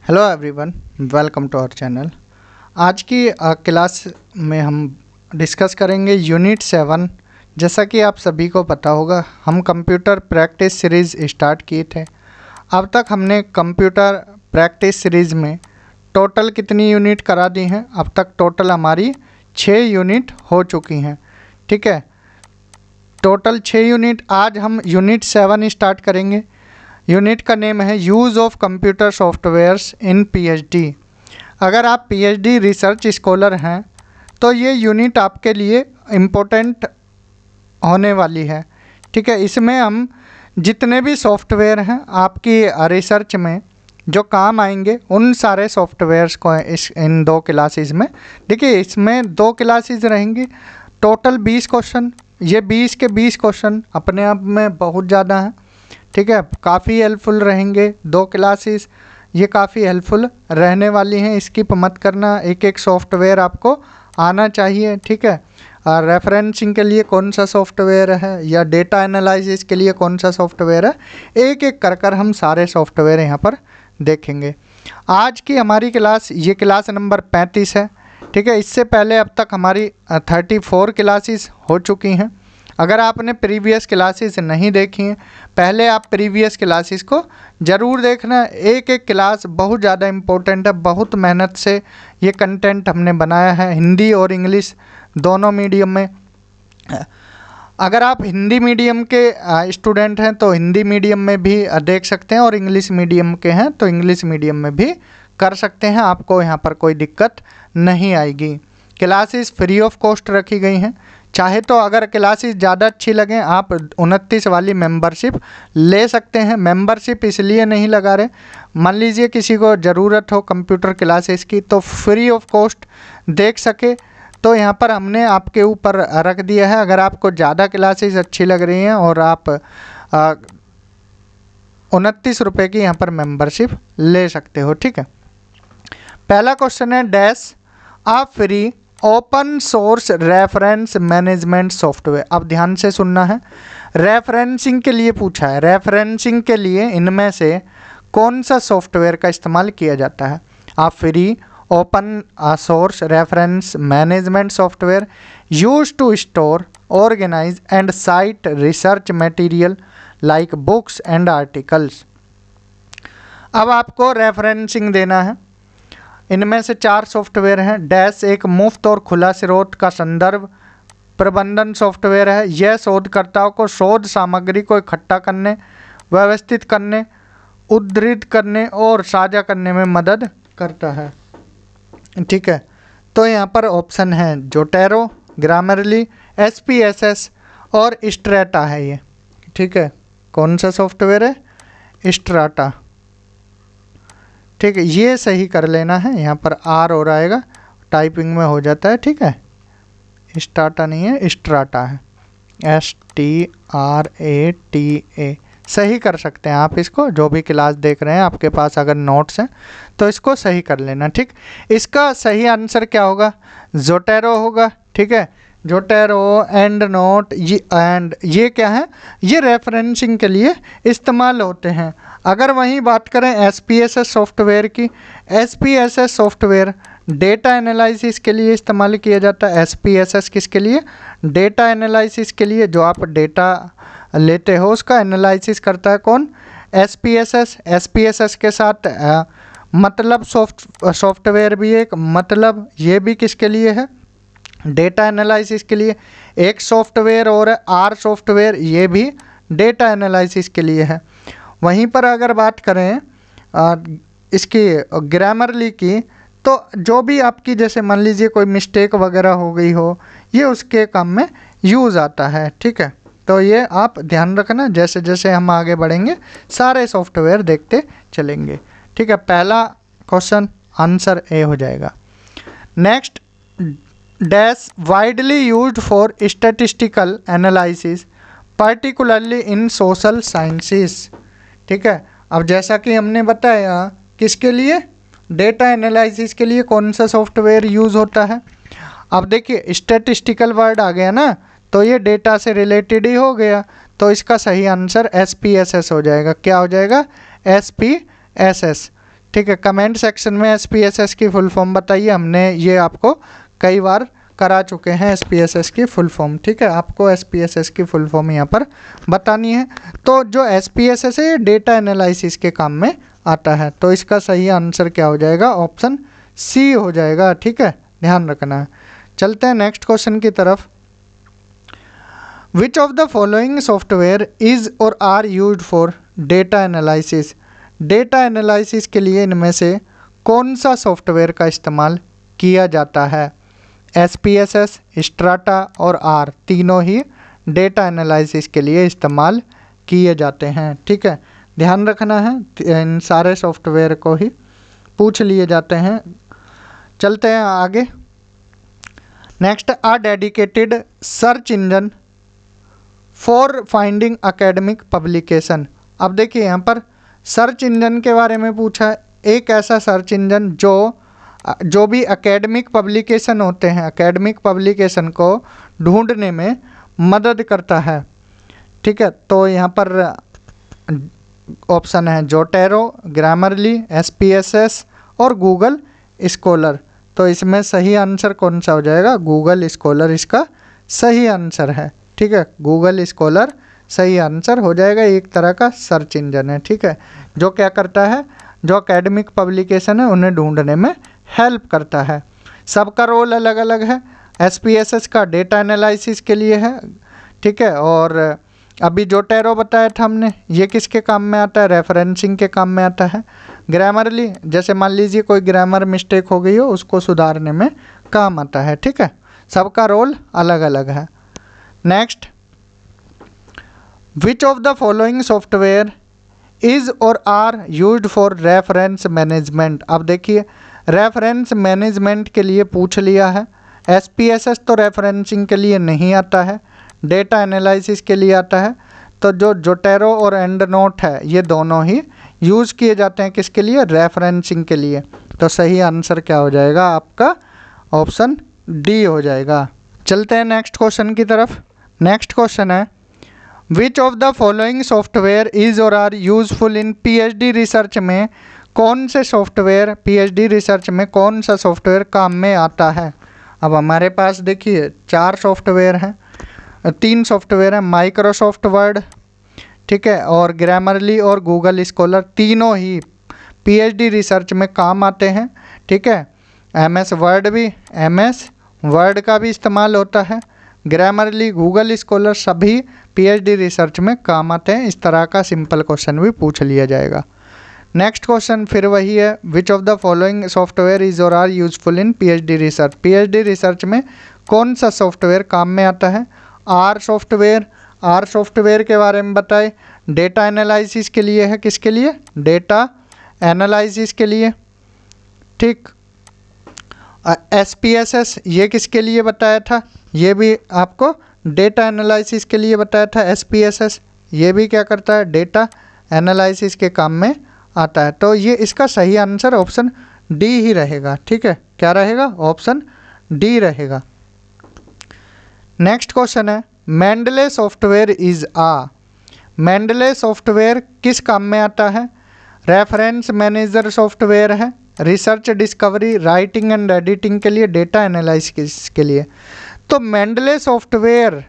Hello everyone, welcome to our channel. आज की class में हम डिस्कस करेंगे यूनिट 7। जैसा कि आप सभी को पता होगा, हम कंप्यूटर प्रैक्टिस सीरीज़ स्टार्ट किए थे। अब तक हमने कंप्यूटर प्रैक्टिस सीरीज़ में टोटल कितनी यूनिट करा दी हैं? अब तक टोटल हमारी 6 यूनिट हो चुकी हैं। ठीक है, टोटल 6 यूनिट। आज हम यूनिट 7 स्टार्ट करेंगे। यूनिट का नेम है use of computer softwares in PhD. अगर आप पीएचडी रिसर्च स्कॉलर हैं तो ये यूनिट आपके लिए इम्पोर्टेंट होने वाली है। ठीक है, इसमें हम जितने भी सॉफ्टवेयर हैं आपकी रिसर्च में जो काम आएंगे उन सारे सॉफ्टवेयर्स को इन 2 क्लासेस में। देखिए, इसमें 2 क्लासेस रहेंगी, टोटल 20 क्वेश्चन। ये 20 के 20 क्वेश्चन अपने आप में बहुत ज़्यादा हैं। ठीक है, काफ़ी हेल्पफुल रहेंगे 2 क्लासेस, ये काफ़ी हेल्पफुल रहने वाली हैं। स्किप मत करना, एक एक सॉफ्टवेयर आपको आना चाहिए। ठीक है, रेफरेंसिंग के लिए कौन सा सॉफ्टवेयर है या डेटा एनालिसिस के लिए कौन सा सॉफ्टवेयर है, एक एक कर हम सारे सॉफ्टवेयर यहाँ पर देखेंगे। आज की हमारी क्लास, ये क्लास नंबर 35 है। ठीक है, इससे पहले अब तक हमारी 34 क्लासेस हो चुकी हैं। अगर आपने प्रीवियस क्लासेस नहीं देखी हैं, पहले आप प्रीवियस क्लासेस को ज़रूर देखना। एक एक क्लास बहुत ज़्यादा इम्पोर्टेंट है, बहुत मेहनत से ये कंटेंट हमने बनाया है, हिंदी और इंग्लिश दोनों मीडियम में। अगर आप हिंदी मीडियम के स्टूडेंट हैं तो हिंदी मीडियम में भी देख सकते हैं, और इंग्लिश मीडियम के हैं तो इंग्लिश मीडियम में भी कर सकते हैं। आपको यहाँ पर कोई दिक्कत नहीं आएगी। क्लासेस फ्री ऑफ कॉस्ट रखी गई हैं। चाहे तो अगर क्लासेस ज़्यादा अच्छी लगें, आप 29 वाली मेंबरशिप ले सकते हैं। मेंबरशिप इसलिए नहीं लगा रहे, मान लीजिए किसी को ज़रूरत हो कंप्यूटर क्लासेस की तो फ्री ऑफ कॉस्ट देख सके, तो यहाँ पर हमने आपके ऊपर रख दिया है। अगर आपको ज़्यादा क्लासेस अच्छी लग रही हैं और आप 29 रुपये की यहाँ पर मेंबरशिप ले सकते हो। ठीक है, पहला क्वेश्चन है dash a free open source reference management software. अब ध्यान से सुनना है, रेफरेंसिंग के लिए पूछा है। रेफरेंसिंग के लिए इनमें से कौन सा सॉफ्टवेयर का इस्तेमाल किया जाता है? आप free open source reference management software use to store, organise and cite research material like books and articles. अब आपको रेफरेंसिंग देना है। इनमें से 4 सॉफ्टवेयर हैं। डैश एक मुफ्त और खुला स्रोत का संदर्भ प्रबंधन सॉफ्टवेयर है। यह शोधकर्ताओं को शोध सामग्री को इकट्ठा करने, व्यवस्थित करने, उद्धृत करने और साझा करने में मदद करता है। ठीक है, तो यहाँ पर ऑप्शन है जोटेरो, ग्रामरली, SPSS और स्ट्रेटा है ये। ठीक है, कौन सा सॉफ्टवेयर है? स्ट्राटा। ठीक है, ये सही कर लेना है। यहाँ पर आर हो आएगा, टाइपिंग में हो जाता है। ठीक है, स्टाटा नहीं है, स्ट्राटा है, STRATA। सही कर सकते हैं आप इसको। जो भी क्लास देख रहे हैं, आपके पास अगर नोट्स हैं तो इसको सही कर लेना। ठीक, इसका सही आंसर क्या होगा? जोटेरो होगा। ठीक है, जोटेरो, एंड नोट, ये क्या है? ये रेफरेंसिंग के लिए इस्तेमाल होते हैं। अगर वहीं बात करें SPSS सॉफ्टवेयर की, SPSS सॉफ्टवेयर डेटा एनालिसिस के लिए इस्तेमाल किया जाता है। SPSS किसके लिए? डेटा एनालिसिस के लिए। जो आप डेटा लेते हो उसका एनालिसिस करता है कौन? SPSS। SPSS के साथ मतलब सॉफ्टवेयर भी एक, मतलब ये भी किसके लिए है? डेटा एनालिसिस के लिए। एक सॉफ्टवेयर और आर सॉफ्टवेयर, ये भी डेटा एनालिसिस के लिए है। वहीं पर अगर बात करें इसकी ग्रामरली की, तो जो भी आपकी, जैसे मान लीजिए कोई मिस्टेक वगैरह हो गई हो, ये उसके काम में यूज़ आता है। ठीक है, तो ये आप ध्यान रखना। जैसे जैसे हम आगे बढ़ेंगे सारे सॉफ्टवेयर देखते चलेंगे। ठीक है, पहला क्वेश्चन आंसर ए हो जाएगा। Next, dash widely used for statistical analysis particularly in social sciences. ठीक है, अब जैसा कि हमने बताया किसके लिए? डेटा एनालिसिस के लिए कौन सा सॉफ्टवेयर यूज़ होता है? अब देखिए, स्टैटिस्टिकल वर्ड आ गया ना, तो ये डेटा से रिलेटेड ही हो गया, तो इसका सही आंसर SPSS हो जाएगा। क्या हो जाएगा? SPSS। ठीक है, कमेंट सेक्शन में SPSS की फुल फॉर्म बताइए, हमने ये आपको कई बार करा चुके हैं SPSS की फुल फॉर्म। ठीक है, आपको SPSS की फुल फॉर्म यहाँ पर बतानी है। तो जो SPSS है ये डेटा एनालिसिस के काम में आता है, तो इसका सही आंसर क्या हो जाएगा, ऑप्शन सी हो जाएगा। ठीक है, ध्यान रखना है। चलते हैं नेक्स्ट क्वेश्चन की तरफ। Which of the following software is or are used for data analysis. Data analysis के लिए इनमें से कौन सा सॉफ्टवेयर का इस्तेमाल किया जाता है। SPSS, स्ट्राटा और आर तीनों ही डेटा एनालिसिस के लिए इस्तेमाल किए जाते हैं। ठीक है, ध्यान रखना है, इन सारे सॉफ्टवेयर को ही पूछ लिए जाते हैं। चलते हैं आगे। Next, a dedicated search engine for finding academic publication. अब देखिए यहाँ पर सर्च इंजन के बारे में पूछा है। एक ऐसा सर्च इंजन जो भी एकेडमिक पब्लिकेशन होते हैं, एकेडमिक पब्लिकेशन को ढूंढने में मदद करता है। ठीक है, तो यहाँ पर ऑप्शन है जोटेरो, ग्रामरली, SPSS और गूगल स्कॉलर। तो इसमें सही आंसर कौन सा हो जाएगा, गूगल स्कॉलर इसका सही आंसर है। ठीक है, गूगल स्कॉलर सही आंसर हो जाएगा। एक तरह का सर्च इंजन है। ठीक है, जो क्या करता है, जो एकेडमिक पब्लिकेशन है उन्हें ढूंढने में हेल्प करता है। सबका रोल अलग अलग है। SPSS का डेटा एनालिसिस के लिए है। ठीक है, और अभी जो टेरो बताया था हमने, ये किसके काम में आता है, रेफरेंसिंग के काम में आता है। ग्रामरली, जैसे मान लीजिए कोई ग्रामर मिस्टेक हो गई हो उसको सुधारने में काम आता है। ठीक है, सबका रोल अलग अलग है। Next, which of the following software is or are used for reference management. अब देखिए, रेफरेंस मैनेजमेंट के लिए पूछ लिया है। SPSS तो रेफरेंसिंग के लिए नहीं आता है, डेटा एनालिसिस के लिए आता है। तो जो जोटेरो और एंडनोट है ये दोनों ही यूज़ किए जाते हैं किसके लिए, रेफरेंसिंग के लिए। तो सही आंसर क्या हो जाएगा आपका, ऑप्शन डी हो जाएगा। चलते हैं नेक्स्ट क्वेश्चन की तरफ। नेक्स्ट क्वेश्चन है, which of the following software is or are useful in PhD research में कौन से सॉफ्टवेयर, PhD रिसर्च में कौन सा सॉफ्टवेयर काम में आता है। अब हमारे पास देखिए 4 सॉफ्टवेयर हैं, 3 सॉफ्टवेयर हैं, माइक्रोसॉफ्ट वर्ड, ठीक है, और ग्रामरली और गूगल स्कॉलर। तीनों ही PhD रिसर्च में काम आते हैं। ठीक है, MS वर्ड का भी इस्तेमाल होता है। ग्रामरली, गूगल स्कॉलर सभी PhD रिसर्च में काम आते हैं। इस तरह का सिंपल क्वेश्चन भी पूछ लिया जाएगा। नेक्स्ट क्वेश्चन फिर वही है, which of the following software is or are useful in PhD research. PhD research में कौन सा सॉफ्टवेयर काम में आता है, आर सॉफ्टवेयर के बारे में बताए। डेटा एनालिसिस के लिए है, किसके लिए, डेटा एनालिसिस के लिए। ठीक, SPSS ये किसके लिए बताया था, ये भी आपको डेटा एनालिसिस के लिए बताया था। SPSS ये भी क्या करता है, डेटा एनालिसिस के काम में आता है। तो ये इसका सही आंसर ऑप्शन डी ही रहेगा। ठीक है, क्या रहेगा, ऑप्शन डी रहेगा। नेक्स्ट क्वेश्चन है, Mendel software is uh. Mendel software किस काम में आता है, रेफरेंस मैनेजर सॉफ्टवेयर है, research discovery, writing and editing के लिए, डेटा एनालिसिस के लिए। तो मेंडले सॉफ्टवेयर,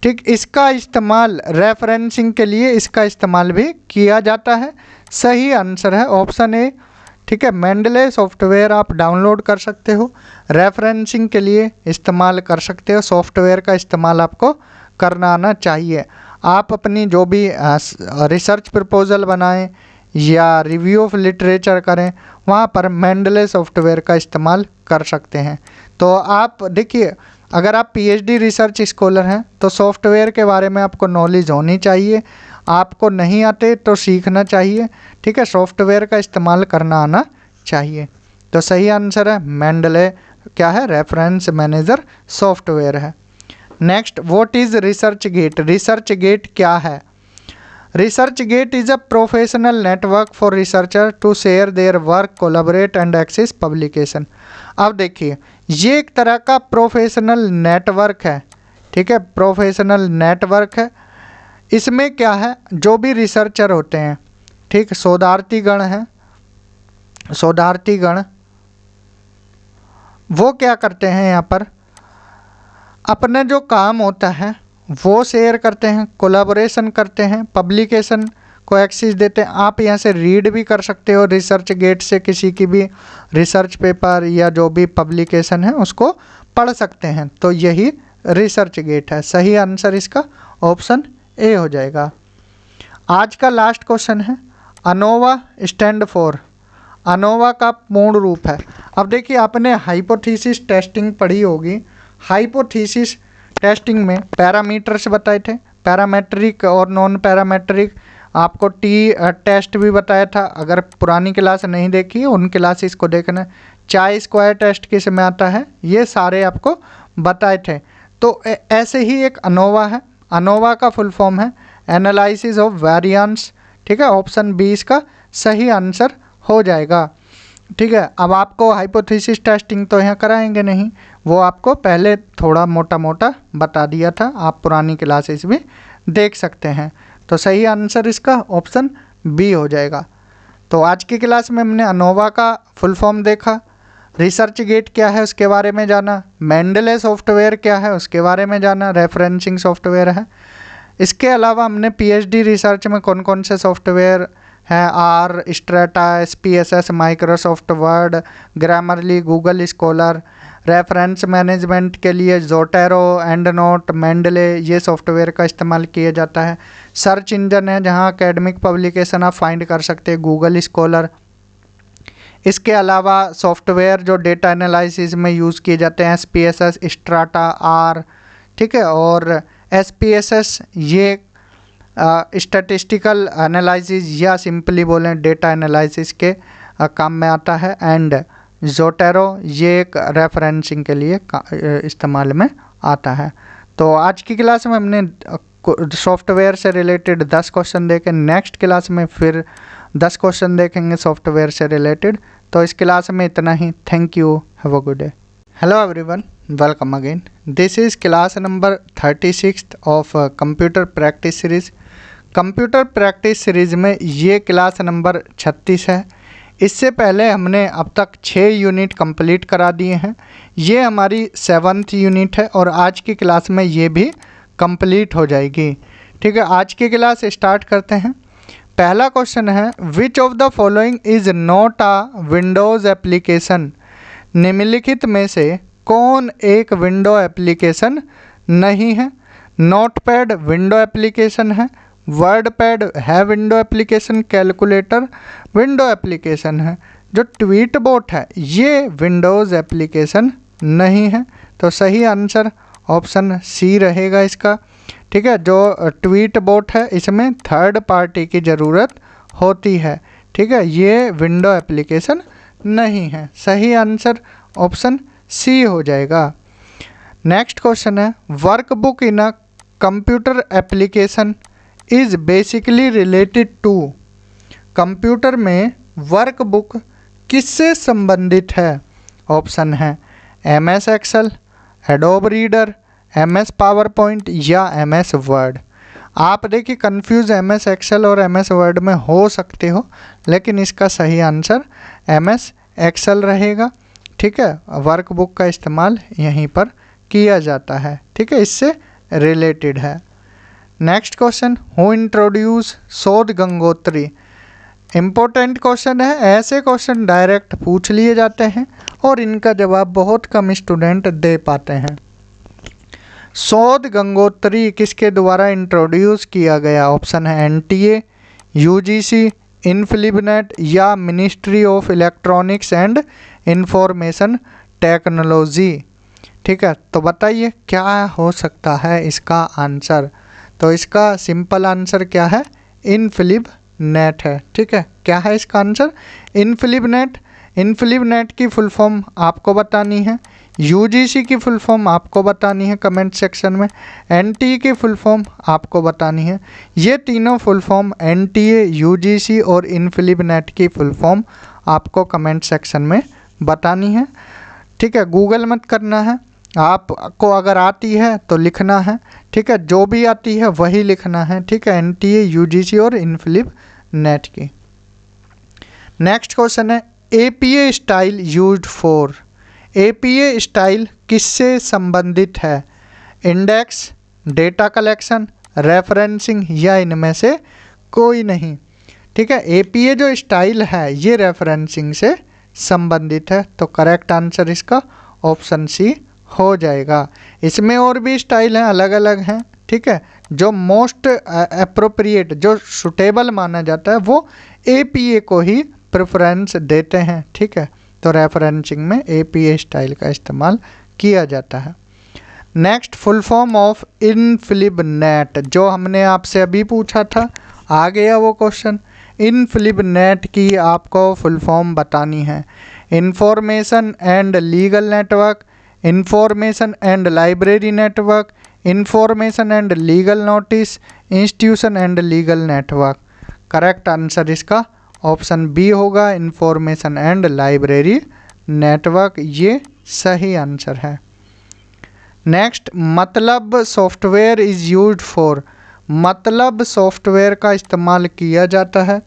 ठीक, इसका इस्तेमाल रेफरेंसिंग के लिए इसका इस्तेमाल भी किया जाता है। सही आंसर है ऑप्शन ए। ठीक है, मेंडले सॉफ्टवेयर आप डाउनलोड कर सकते हो, रेफरेंसिंग के लिए इस्तेमाल कर सकते हो। सॉफ्टवेयर का इस्तेमाल आपको करना आना चाहिए। आप अपनी जो भी रिसर्च प्रपोजल बनाएं या रिव्यू ऑफ लिटरेचर करें, वहाँ पर मेंडले सॉफ्टवेयर का इस्तेमाल कर सकते हैं। तो आप देखिए, अगर आप PhD रिसर्च स्कॉलर हैं तो सॉफ्टवेयर के बारे में आपको नॉलेज होनी चाहिए। आपको नहीं आते तो सीखना चाहिए। ठीक है, सॉफ्टवेयर का इस्तेमाल करना आना चाहिए। तो सही आंसर है मेंडले क्या है, रेफरेंस मैनेजर सॉफ्टवेयर है। Next, what is research gate. Research gate क्या है, research gate is a professional network for researcher to share their work, collaborate and access publication. अब देखिए, ये एक तरह का प्रोफेशनल नेटवर्क है। ठीक है, प्रोफेशनल नेटवर्क है। इसमें क्या है, जो भी रिसर्चर होते हैं, ठीक, शोधार्थीगण हैं, शोधार्थीगण वो क्या करते हैं, यहाँ पर अपना जो काम होता है वो शेयर करते हैं, कोलैबोरेशन करते हैं, पब्लिकेशन को एक्सेस देते हैं। आप यहाँ से रीड भी कर सकते हो रिसर्च गेट से, किसी की भी रिसर्च पेपर या जो भी पब्लिकेशन है उसको पढ़ सकते हैं। तो यही रिसर्च गेट है। सही आंसर इसका ऑप्शन ए हो जाएगा। आज का लास्ट क्वेश्चन है, अनोवा स्टैंड फॉर। अनोवा का पूर्ण रूप है। अब देखिए, आपने हाइपोथेसिस टेस्टिंग पढ़ी होगी। हाइपोथेसिस टेस्टिंग में पैरामीटर्स बताए थे, पैरामेट्रिक और नॉन पैरामेट्रिक। आपको टी टेस्ट भी बताया था। अगर पुरानी क्लास नहीं देखी उन क्लासेस को देखना। चाय स्क्वायर टेस्ट किस में आता है, ये सारे आपको बताए थे। तो ऐसे ही एक अनोवा है। अनोवा का फुल फॉर्म है एनालिसिस ऑफ वेरिएंस। ठीक है, ऑप्शन बी इसका सही आंसर हो जाएगा। ठीक है, अब आपको हाइपोथेसिस टेस्टिंग तो यहाँ कराएंगे नहीं, वो आपको पहले थोड़ा मोटा मोटा बता दिया था। आप पुरानी क्लासेस भी देख सकते हैं। तो सही आंसर इसका ऑप्शन बी हो जाएगा। तो आज की क्लास में हमने अनोवा का फुल फॉर्म देखा, रिसर्च गेट क्या है उसके बारे में जाना, मेंडले सॉफ्टवेयर क्या है उसके बारे में जाना, रेफरेंसिंग सॉफ्टवेयर है। इसके अलावा हमने पीएचडी रिसर्च में कौन कौन से सॉफ्टवेयर हैं, R, Stata, SPSS, Microsoft Word, Grammarly, Google Scholar, reference management के लिए जोटेरो, एंडनोट, मेंडले, ये सॉफ्टवेयर का इस्तेमाल किया जाता है। सर्च इंजन है जहां एकेडमिक पब्लिकेशन आप फाइंड कर सकते हैं, गूगल स्कॉलर। इसके अलावा सॉफ्टवेयर जो डेटा एनालिसिस में यूज़ किए जाते हैं, SPSS, स्ट्राटा, आर। ठीक है, और SPSS ये स्टैटिस्टिकल एनालिसिस या सिंपली बोलें डेटा एनालिसिस के काम में आता है। एंड जोटेरो ये एक रेफरेंसिंग के लिए इस्तेमाल में आता है। तो आज की क्लास में हमने सॉफ्टवेयर से रिलेटेड 10 क्वेश्चन देखे। नेक्स्ट क्लास में फिर 10 क्वेश्चन देखेंगे सॉफ्टवेयर से रिलेटेड। तो इस क्लास में इतना ही। Thank you, have a good day. Hello everyone, welcome again. This is class number 36 of computer practice series. Computer practice series में ये क्लास नंबर 36 है। इससे पहले हमने अब तक 6 यूनिट कंप्लीट करा दिए हैं। ये हमारी 7th यूनिट है और आज की क्लास में ये भी कंप्लीट हो जाएगी। ठीक है, आज की क्लास स्टार्ट करते हैं। पहला क्वेश्चन है, which of the following is not a Windows application. निम्नलिखित में से कौन एक विंडो एप्लीकेशन नहीं है। नोटपैड विंडो एप्लीकेशन है, वर्डपैड है window application, calculator window application है। जो ट्वीट बोट है ये विंडोज़ एप्लीकेशन नहीं है। तो सही आंसर ऑप्शन सी रहेगा इसका। ठीक है, जो ट्वीट बोट है इसमें थर्ड पार्टी की ज़रूरत होती है। ठीक है, ये विंडो एप्लीकेशन नहीं है। सही आंसर ऑप्शन सी हो जाएगा। नेक्स्ट क्वेश्चन है, workbook in a computer application is basically related to. Computer में वर्कबुक किससे संबंधित है। ऑप्शन है MS Excel, Adobe Reader, MS PowerPoint या MS वर्ड। आप देखिए कंफ्यूज MS एक्सेल और MS वर्ड में हो सकते हो, लेकिन इसका सही आंसर MS एक्सेल रहेगा। ठीक है, वर्कबुक का इस्तेमाल यहीं पर किया जाता है। ठीक है, इससे रिलेटेड है। नेक्स्ट क्वेश्चन, हु इंट्रोड्यूस शोध गंगोत्री। इम्पोर्टेंट क्वेश्चन है। ऐसे क्वेश्चन डायरेक्ट पूछ लिए जाते हैं और इनका जवाब बहुत कम स्टूडेंट दे पाते हैं। शोध गंगोत्री किसके द्वारा इंट्रोड्यूस किया गया। ऑप्शन है NTA, UGC, इनफिलिपनेट या ministry of electronics and information technology. ठीक है, तो बताइए क्या हो सकता है इसका आंसर। तो इसका सिंपल आंसर क्या है, इनफिलिपनेट है। ठीक है, क्या है इसका आंसर, इनफिलिपनेट। इनफिलिपनेट की फुल फॉर्म आपको बतानी है, UGC की फुल फॉर्म आपको बतानी है कमेंट सेक्शन में, NTA की फुल फॉर्म आपको बतानी है। ये तीनों फुल फॉर्म NTA, UGC और इनफिलिपनेट की फुल फॉर्म आपको कमेंट सेक्शन में बतानी है। ठीक है, गूगल मत करना है, आपको अगर आती है तो लिखना है। ठीक है, जो भी आती है वही लिखना है। ठीक है, NTA, UGC और इनफिलिपनेट की। नेक्स्ट क्वेश्चन है, APA style used for. APA style किससे संबंधित है? इंडेक्स, डेटा कलेक्शन, रेफरेंसिंग या इनमें से कोई नहीं। ठीक है, APA जो स्टाइल है ये रेफरेंसिंग से संबंधित है, तो करेक्ट आंसर इसका ऑप्शन सी हो जाएगा। इसमें और भी स्टाइल हैं, अलग अलग हैं। ठीक है, जो मोस्ट अप्रोप्रिएट, जो सुटेबल माना जाता है, वो APA को ही प्रेफरेंस देते हैं। ठीक है, तो रेफरेंसिंग में APA स्टाइल का इस्तेमाल किया जाता है। Next, full form of INFLIBNET, जो हमने आपसे अभी पूछा था, आ गया वो क्वेश्चन। इनफिलिबनेट की आपको फुल फॉर्म बतानी है। Information and legal network, information and library network, information and legal notice, institution and legal network. Correct answer इसका ऑप्शन बी होगा, इंफॉर्मेशन एंड लाइब्रेरी नेटवर्क, ये सही आंसर है। नेक्स्ट, मतलब सॉफ्टवेयर इज यूज्ड फॉर। मतलब software का इस्तेमाल किया जाता है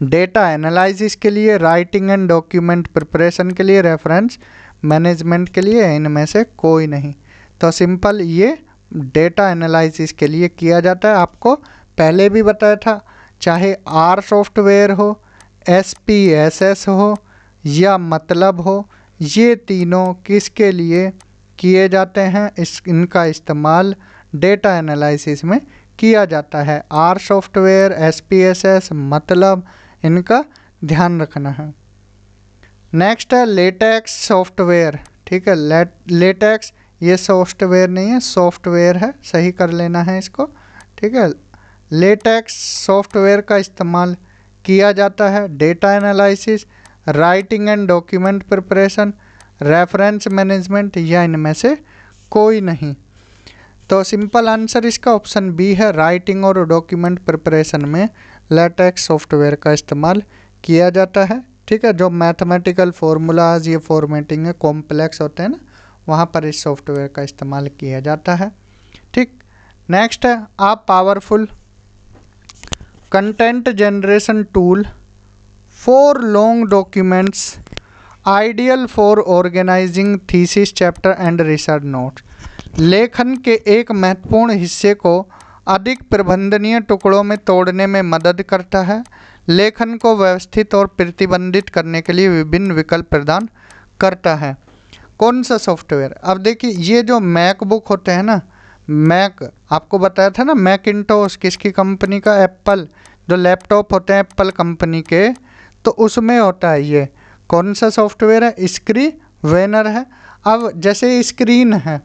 डेटा एनालिसिस के लिए, राइटिंग एंड डॉक्यूमेंट प्रिपरेशन के लिए, रेफरेंस मैनेजमेंट के लिए, इनमें से कोई नहीं। तो सिंपल ये डेटा एनालिसिस के लिए किया जाता है। आपको पहले भी बताया था, चाहे आर सॉफ्टवेयर हो, SPSS हो या मतलब हो, ये तीनों किसके लिए किए जाते हैं? इनका इस्तेमाल डेटा एनालिसिस में किया जाता है। आर सॉफ्टवेयर, SPSS, मतलब, इनका ध्यान रखना है। नेक्स्ट है लेटेक्स सॉफ्टवेयर। ठीक है, लेटेक्स ये सॉफ्टवेयर नहीं है, सॉफ्टवेयर है, सही कर लेना है इसको। ठीक है, लेटेक्स सॉफ्टवेयर का इस्तेमाल किया जाता है data analysis, writing and document preparation, reference management या इनमें से कोई नहीं। तो सिंपल आंसर इसका ऑप्शन बी है, राइटिंग और डॉक्यूमेंट प्रिपरेशन में लेटेक्स सॉफ्टवेयर का इस्तेमाल किया जाता है। ठीक है, जो मैथमेटिकल फार्मूलाज, ये फॉर्मेटिंग है, कॉम्प्लेक्स होते हैं ना, वहाँ पर इस सॉफ्टवेयर का इस्तेमाल किया जाता है। ठीक, नेक्स्ट है आप powerful content generation tool for long documents, ideal for organising thesis, chapter and research notes. लेखन के एक महत्वपूर्ण हिस्से को अधिक प्रबंधनीय टुकड़ों में तोड़ने में मदद करता है। लेखन को व्यवस्थित और प्रतिबंधित करने के लिए विभिन्न विकल्प प्रदान करता है। कौन सा सॉफ्टवेयर? अब देखिए, ये जो मैकबुक होते हैं ना, मैक आपको बताया था ना, मैकिंटोश किसकी कंपनी का? एप्पल। जो लैपटॉप होते हैं एप्पल कंपनी के, तो उसमें होता है ये। कौन सा सॉफ्टवेयर है? स्क्रीवेनर है। अब जैसे स्क्रीन है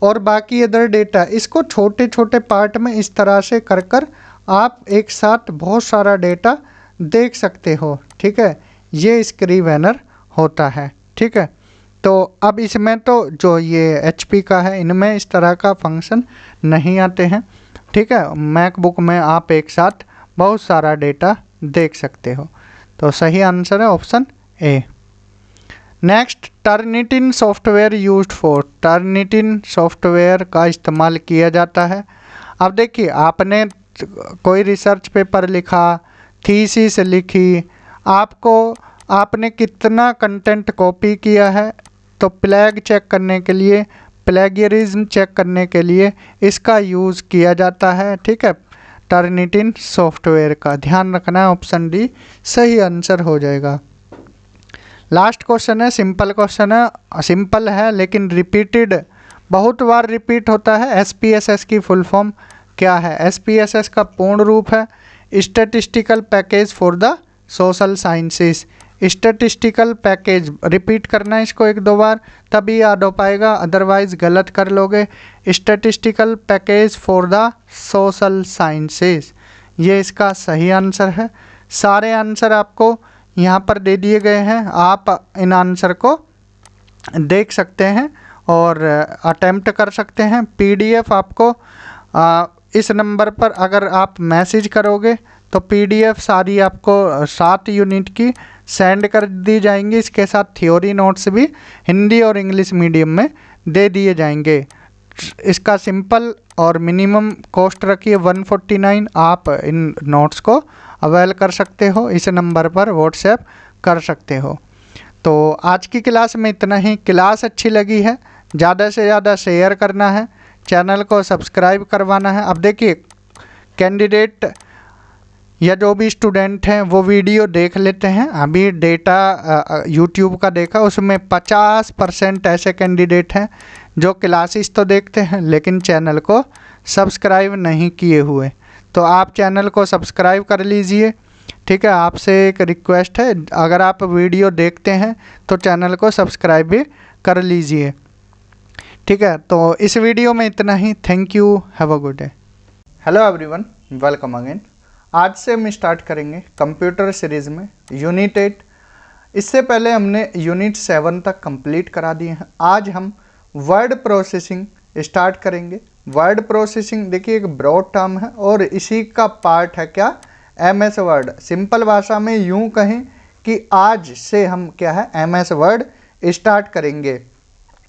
और बाकी अदर डेटा, इसको छोटे छोटे पार्ट में इस तरह से कर कर आप एक साथ बहुत सारा डेटा देख सकते हो। ठीक है, ये स्क्रीवेनर होता है। ठीक है, तो अब इसमें तो जो ये HP का है, इनमें इस तरह का फंक्शन नहीं आते हैं। ठीक है, मैकबुक में आप एक साथ बहुत सारा डेटा देख सकते हो। तो सही आंसर है option A. Next, Turnitin software used for. Turnitin software का इस्तेमाल किया जाता है। अब देखिए, आपने कोई रिसर्च पेपर लिखा, थीसिस लिखी, आपने कितना कंटेंट कॉपी किया है, तो प्लेग चेक करने के लिए, प्लेगियरिज्म चेक करने के लिए इसका यूज़ किया जाता है। ठीक है, टर्निटिन सॉफ्टवेयर का ध्यान रखना है, ऑप्शन डी सही आंसर हो जाएगा। लास्ट क्वेश्चन है, सिंपल क्वेश्चन है, सिंपल है लेकिन रिपीटेड, बहुत बार रिपीट होता है। SPSS की फुल फॉर्म क्या है? SPSS का पूर्ण रूप है statistical package for the social sciences. Statistical package, repeat करना है इसको एक दो बार, तभी याद हो पाएगा, अदरवाइज गलत कर लोगे। Statistical package for the social sciences, ये इसका सही आंसर है। सारे आंसर आपको यहाँ पर दे दिए गए हैं, आप इन आंसर को देख सकते हैं और अटेम्प्ट कर सकते हैं। PDF आपको इस नंबर पर अगर आप मैसेज करोगे तो PDF सारी आपको 7 यूनिट की सेंड कर दी जाएंगी। इसके साथ थ्योरी नोट्स भी हिंदी और इंग्लिश मीडियम में दे दिए जाएंगे। इसका सिंपल और मिनिमम कॉस्ट रखिए 149। आप इन नोट्स को अवेल कर सकते हो, इस नंबर पर व्हाट्सएप कर सकते हो। तो आज की क्लास में इतना ही। क्लास अच्छी लगी है ज़्यादा से ज़्यादा शेयर करना है, चैनल को सब्सक्राइब करवाना है। अब देखिए कैंडिडेट या जो भी स्टूडेंट हैं वो वीडियो देख लेते हैं। अभी डेटा यूट्यूब का देखा, उसमें 50% ऐसे कैंडिडेट हैं जो क्लासेस तो देखते हैं लेकिन चैनल को सब्सक्राइब नहीं किए हुए। तो आप चैनल को सब्सक्राइब कर लीजिए, ठीक है। आपसे एक रिक्वेस्ट है, अगर आप वीडियो देखते हैं तो चैनल को सब्सक्राइब भी कर लीजिए, ठीक है। तो इस वीडियो में इतना ही। Thank you, have a good day. Hello everyone, welcome again. आज से हम स्टार्ट करेंगे कंप्यूटर सीरीज़ में यूनिट 8। इससे पहले हमने यूनिट 7 तक कंप्लीट करा दिए हैं। आज हम वर्ड प्रोसेसिंग स्टार्ट करेंगे। वर्ड प्रोसेसिंग देखिए एक ब्रॉड टर्म है और इसी का पार्ट है क्या, एमएस वर्ड। सिंपल भाषा में यूं कहें कि आज से हम क्या है, एमएस वर्ड स्टार्ट करेंगे।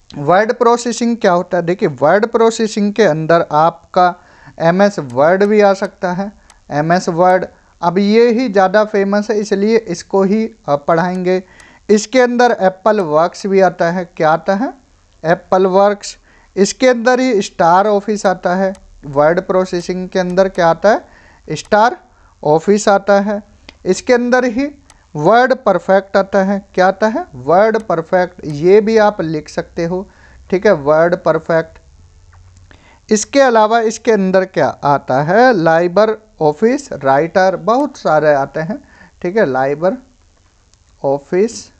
वर्ड प्रोसेसिंग क्या होता है, देखिए वर्ड प्रोसेसिंग के अंदर आपका एमएस वर्ड भी आ सकता है। एमएस वर्ड अब ये ही ज़्यादा फेमस है इसलिए इसको ही पढ़ाएंगे। इसके अंदर एप्पल वर्क्स भी आता है। क्या आता है, एप्पल वर्क्स। इसके अंदर ही स्टार ऑफिस आता है। वर्ड प्रोसेसिंग के अंदर क्या आता है, स्टार ऑफिस आता है। इसके अंदर ही वर्ड परफेक्ट आता है। क्या आता है, वर्ड परफेक्ट। ये भी आप लिख सकते हो, ठीक है, वर्ड परफेक्ट। इसके अलावा इसके अंदर क्या आता है, लाइबर ऑफिस राइटर, बहुत सारे आते हैं, ठीक है, लाइबर ऑफिस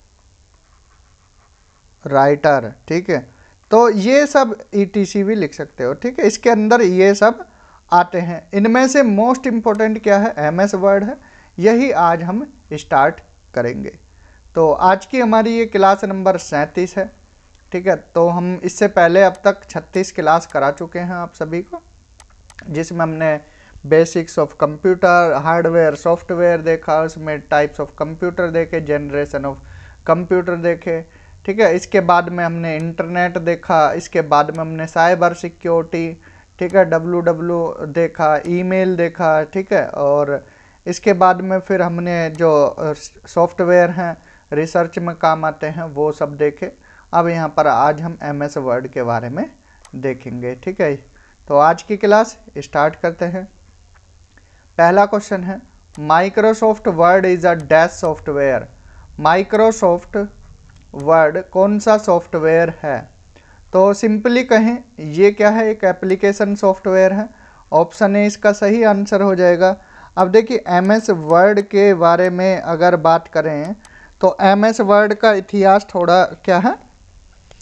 राइटर, ठीक है। तो ये सब ETC भी लिख सकते हो, ठीक है। इसके अंदर ये सब आते हैं। इनमें से मोस्ट इम्पोर्टेंट क्या है, एमएस वर्ड है। यही आज हम स्टार्ट करेंगे। तो आज की हमारी ये क्लास नंबर 37 है, ठीक है। तो हम इससे पहले अब तक 36 क्लास करा चुके हैं आप सभी को, जिसमें हमने basics of computer, hardware, software देखा, उसमें टाइप्स ऑफ कंप्यूटर देखे, जनरेशन ऑफ कंप्यूटर देखे, ठीक है। इसके बाद में हमने इंटरनेट देखा, इसके बाद में हमने साइबर सिक्योरिटी, ठीक है, WW देखा, ईमेल देखा, ठीक है। और इसके बाद में फिर हमने जो सॉफ्टवेयर हैं रिसर्च में काम आते हैं वो सब देखे। अब यहाँ पर आज हम एमएस वर्ड के बारे में देखेंगे, ठीक है। तो आज की क्लास स्टार्ट करते हैं। पहला क्वेश्चन है, Microsoft word is a dash software. Microsoft word कौन सा सॉफ्टवेयर है? तो सिंपली कहें ये क्या है, एक एप्लीकेशन सॉफ्टवेयर है। ऑप्शन ए इसका सही आंसर हो जाएगा। अब देखिए एमएस वर्ड के बारे में अगर बात करें तो एमएस वर्ड का इतिहास थोड़ा क्या है,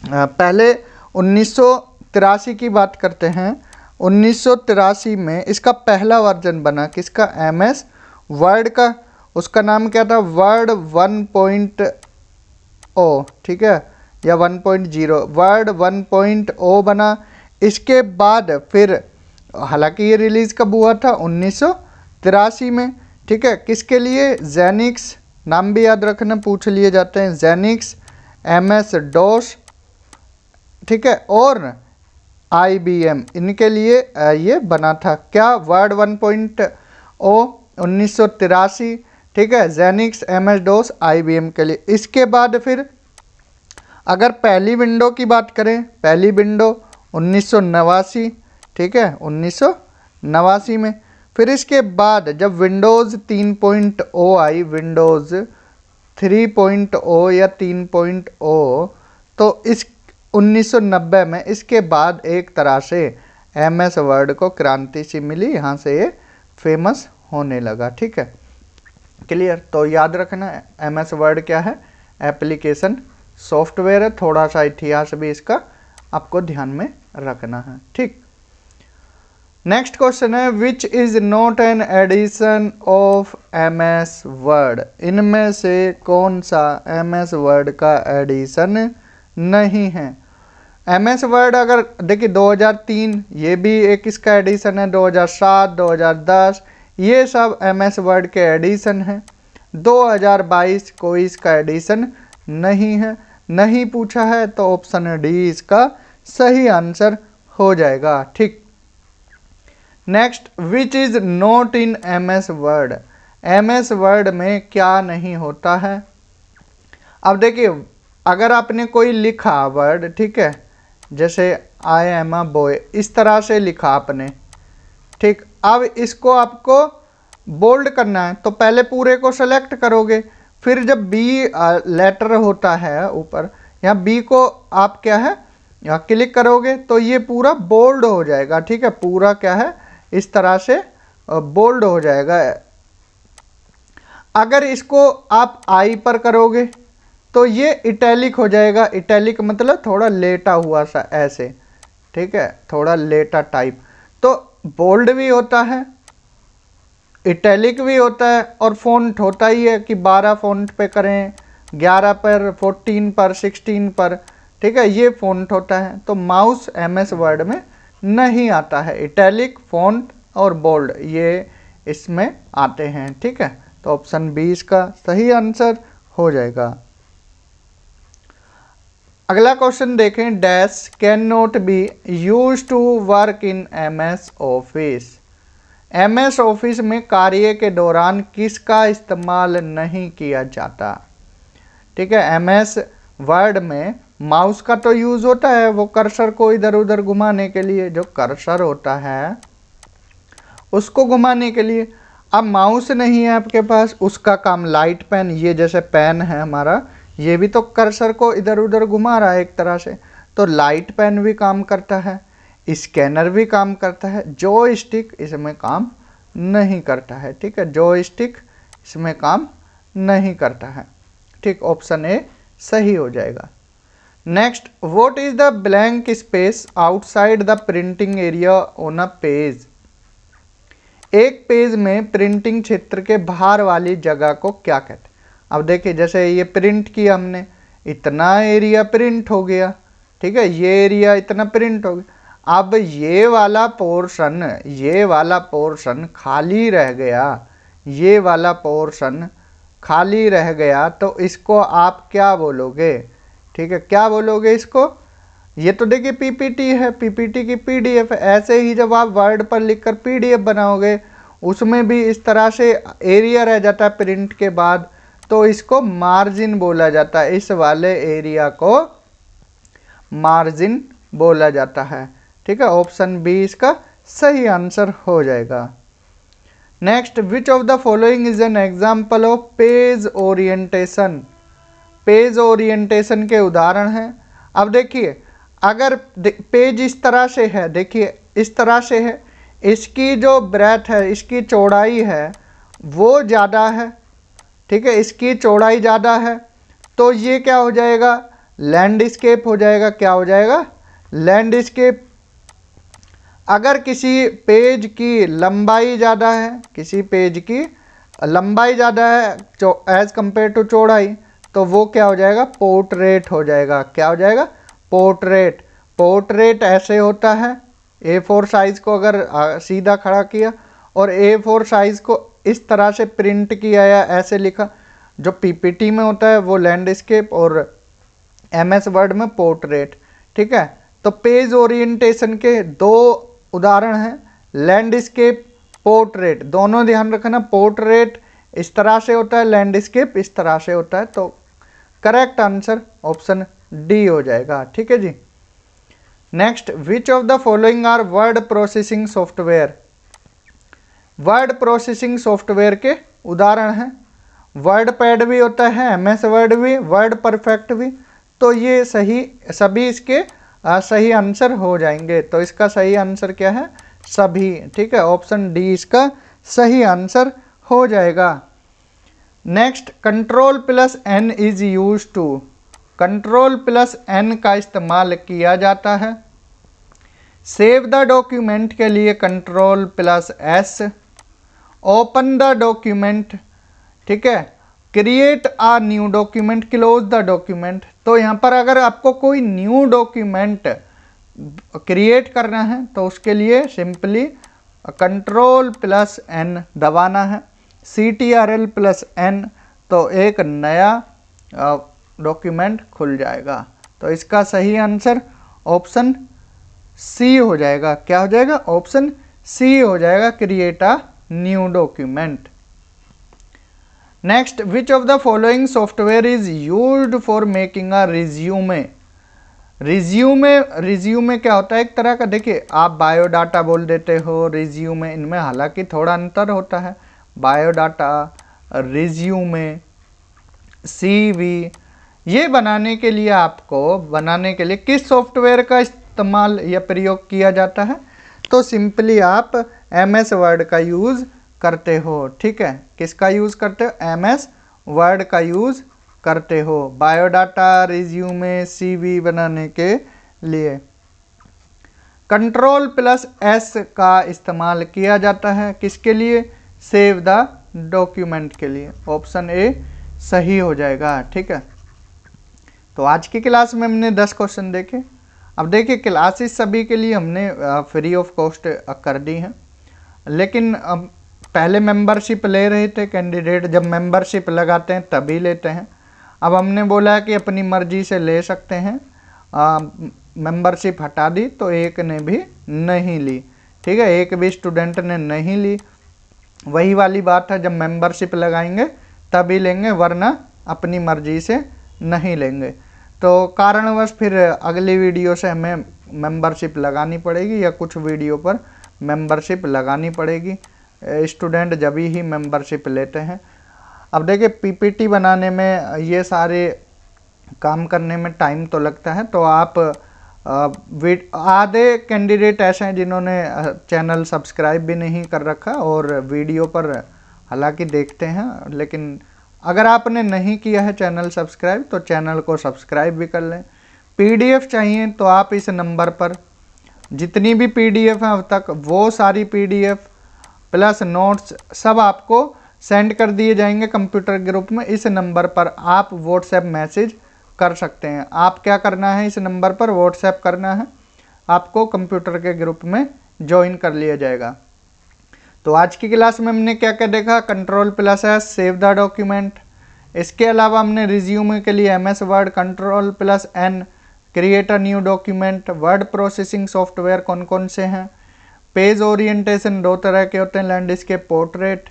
पहले 1983 की बात करते हैं। 1983 में इसका पहला वर्जन बना, किसका, एमएस वर्ड का। उसका नाम क्या था, वर्ड 1.0, ठीक है, या 1.0, वर्ड 1.0 बना। इसके बाद फिर हालांकि ये रिलीज़ कब हुआ था, 1983 में, ठीक है। किसके लिए, जेनिक्स, नाम भी याद रखना, पूछ लिए जाते हैं, जेनिक्स, MS DOS, ठीक है, और IBM, इनके लिए ये बना था। क्या, वर्ड 1.0 1983, ठीक है, जेनिक्स, MS DOS, IBM के लिए। इसके बाद फिर अगर पहली विंडो की बात करें, पहली विंडो 1989, ठीक है, 1989 में। फिर इसके बाद जब विंडोज़ 3.0 आई, विंडोज़ 3.0 या 3.0, तो इस 1990 में इसके बाद एक तरह से एमएस वर्ड को क्रांति सी मिली, यहाँ से ये फेमस होने लगा, ठीक है, क्लियर। तो याद रखना एमएस वर्ड क्या है, एप्लीकेशन सॉफ्टवेयर है। थोड़ा सा इतिहास भी इसका आपको ध्यान में रखना है, ठीक। नेक्स्ट क्वेश्चन है, which is not an edition of MS Word. इनमें से कौन सा एमएस वर्ड का एडिशन नहीं है? एमएस वर्ड अगर देखिए 2003 ये भी एक इसका एडिशन है, 2007, 2010 ये सब एमएस वर्ड के एडिशन हैं। 2022 कोई इसका एडिशन नहीं है। नहीं पूछा है तो ऑप्शन डी इसका सही आंसर हो जाएगा, ठीक। Next, which is not in MS word. MS word में क्या नहीं होता है? अब देखिए अगर आपने कोई लिखा वर्ड, ठीक है, जैसे आई एम अ बॉय, इस तरह से लिखा आपने, ठीक। अब इसको आपको बोल्ड करना है तो पहले पूरे को सेलेक्ट करोगे, फिर जब बी लेटर होता है ऊपर, यहाँ बी को आप क्या है यहाँ क्लिक करोगे तो ये पूरा बोल्ड हो जाएगा, ठीक है, पूरा क्या है इस तरह से बोल्ड हो जाएगा। अगर इसको आप आई पर करोगे तो ये इटैलिक हो जाएगा। इटैलिक मतलब थोड़ा लेटा हुआ सा ऐसे, ठीक है, थोड़ा लेटा टाइप। तो बोल्ड भी होता है, इटैलिक भी होता है, और फ़ॉन्ट होता ही है कि 12 फ़ॉन्ट पे करें, 11 पर, 14 पर, 16 पर, ठीक है, ये फ़ॉन्ट होता है। तो माउस एमएस वर्ड में नहीं आता है। इटैलिक, फ़ॉन्ट और बोल्ड ये इसमें आते हैं, ठीक है। तो ऑप्शन बी इसका सही आंसर हो जाएगा। अगला क्वेश्चन देखें, dash can not be use to work in MS Office. MS Office में कार्य के दौरान किसका इस्तेमाल नहीं किया जाता, ठीक है। एमएस वर्ड में माउस का तो यूज़ होता है, वो कर्सर को इधर उधर घुमाने के लिए, जो कर्सर होता है उसको घुमाने के लिए। अब माउस नहीं है आपके पास, उसका काम लाइट पेन, ये जैसे पेन है हमारा, ये भी तो कर्सर को इधर उधर घुमा रहा है एक तरह से, तो लाइट पेन भी काम करता है, स्कैनर भी काम करता है, जॉयस्टिक इसमें काम नहीं करता है, ठीक है, जॉयस्टिक इसमें काम नहीं करता है, ठीक। ऑप्शन ए सही हो जाएगा। Next, what is the blank space outside the printing area on a page. एक पेज में प्रिंटिंग क्षेत्र के बाहर वाली जगह को क्या कहते हैं। अब देखिए जैसे ये प्रिंट किया हमने, इतना एरिया प्रिंट हो गया, ठीक है, ये एरिया इतना प्रिंट हो गया। अब ये वाला पोर्शन खाली रह गया, ये वाला पोर्शन खाली रह गया, तो इसको आप क्या बोलोगे, ठीक है, क्या बोलोगे इसको। ये तो देखिए पीपीटी है, पीपीटी की पीडीएफ है। ऐसे ही जब आप वर्ड पर लिखकर पीडीएफ बनाओगे उसमें भी इस तरह से एरिया रह जाता है प्रिंट के बाद, तो इसको मार्जिन बोला जाता है। इस वाले एरिया को मार्जिन बोला जाता है, ठीक है। ऑप्शन बी इसका सही आंसर हो जाएगा। Next, which of the following is an example of page orientation. Page orientation के उदाहरण हैं। अब देखिए अगर पेज इस तरह से है, देखिए इस तरह से है, इसकी जो ब्रेथ है, इसकी चौड़ाई है वो ज़्यादा है, ठीक है, इसकी चौड़ाई ज़्यादा है, तो ये क्या हो जाएगा, लैंडस्केप हो जाएगा। क्या हो जाएगा, लैंडस्केप। अगर किसी पेज की लंबाई ज़्यादा है, किसी पेज की लंबाई ज़्यादा है एज़ कंपेयर टू चौड़ाई, तो वो क्या हो जाएगा, पोर्ट्रेट हो जाएगा। क्या हो जाएगा, पोर्ट्रेट। पोर्ट्रेट ऐसे होता है, A4 साइज़ को अगर सीधा खड़ा किया और A4 साइज़ को इस तरह से प्रिंट किया या ऐसे लिखा, जो पीपीटी में होता है वो लैंडस्केप और एमएस वर्ड में पोर्ट्रेट, ठीक है। तो पेज ओरिएंटेशन के दो उदाहरण हैं, लैंडस्केप, पोर्ट्रेट, दोनों ध्यान रखना। पोर्ट्रेट इस तरह से होता है, लैंडस्केप इस तरह से होता है, तो करेक्ट आंसर ऑप्शन डी हो जाएगा, ठीक है जी। Next, which of the following are word processing software. Word processing software के उदाहरण हैं, वर्ड पैड भी होता है, एमएस वर्ड भी, वर्ड परफेक्ट भी, तो ये सभी इसके सही आंसर हो जाएंगे। तो इसका सही आंसर क्या है, सभी, ठीक है, ऑप्शन डी इसका सही आंसर हो जाएगा। Next, control plus N is use to. Control plus N का इस्तेमाल किया जाता है। सेव द डॉक्यूमेंट के लिए control plus S, open the document, ठीक है, create a new document, close the document. तो यहाँ पर अगर आपको कोई न्यू डॉक्यूमेंट क्रिएट करना है तो उसके लिए सिंपली कंट्रोल प्लस एन दबाना है, CTRL प्लस एन, तो एक नया डॉक्यूमेंट खुल जाएगा। तो इसका सही आंसर ऑप्शन सी हो जाएगा। क्या हो जाएगा, ऑप्शन सी हो जाएगा, create a new document. Next, which of the following software is used for making a resume. Resume क्या होता है, एक तरह का, देखिए आप बायोडाटा बोल देते हो, रिज्यूमे, इनमें हालांकि थोड़ा अंतर होता है। बायोडाटा, रिज्यूमे, सीवी, ये बनाने के लिए किस सॉफ्टवेयर का इस्तेमाल या प्रयोग किया जाता है, तो सिंपली आप MS वर्ड का यूज़ करते हो। ठीक है, किसका यूज़ करते हो, MS वर्ड का यूज़ करते हो बायोडाटा, रिज्यूमे, CV बनाने के लिए। Ctrl+S का इस्तेमाल किया जाता है किसके लिए, सेव द डॉक्यूमेंट के लिए। ऑप्शन ए सही हो जाएगा। ठीक है, तो आज की क्लास में हमने 10 क्वेश्चन देखे। अब देखिए, क्लासेस सभी के लिए हमने फ्री ऑफ कॉस्ट कर दी हैं, लेकिन पहले मेंबरशिप ले रहे थे कैंडिडेट, जब मेंबरशिप लगाते हैं तभी लेते हैं। अब हमने बोला कि अपनी मर्जी से ले सकते हैं, मेंबरशिप हटा दी तो एक ने भी नहीं ली। ठीक है, एक भी स्टूडेंट ने नहीं ली। वही वाली बात है, जब मेंबरशिप लगाएंगे तभी लेंगे, वरना अपनी मर्जी से नहीं लेंगे। तो कारणवश फिर अगली वीडियो से हमें मेंबरशिप लगानी पड़ेगी या कुछ वीडियो पर मेंबरशिप लगानी पड़ेगी, स्टूडेंट जब ही मेंबरशिप लेते हैं। अब देखिए, PPT बनाने में, ये सारे काम करने में टाइम तो लगता है, तो आप आधे कैंडिडेट ऐसे हैं जिन्होंने चैनल सब्सक्राइब भी नहीं कर रखा और वीडियो पर हालांकि देखते हैं, लेकिन अगर आपने नहीं किया है चैनल सब्सक्राइब तो चैनल को सब्सक्राइब भी कर लें। PDF चाहिए तो आप इस नंबर पर जितनी भी PDF हैं अब तक, वो सारी PDF प्लस नोट्स सब आपको सेंड कर दिए जाएंगे कंप्यूटर ग्रुप में। इस नंबर पर आप व्हाट्सएप मैसेज कर सकते हैं। आप क्या करना है, इस नंबर पर व्हाट्सएप करना है, आपको कंप्यूटर के ग्रुप में ज्वाइन कर लिया जाएगा। तो आज की क्लास में हमने क्या क्या देखा, Ctrl+S सेव द डॉक्यूमेंट। इसके अलावा हमने रिज्यूमे के लिए MS word, Ctrl+N create a new document. Word processing software कौन कौन से हैं, पेज ओरिएंटेशन 2 तरह के होते हैं, लैंडस्केप, पोर्ट्रेट।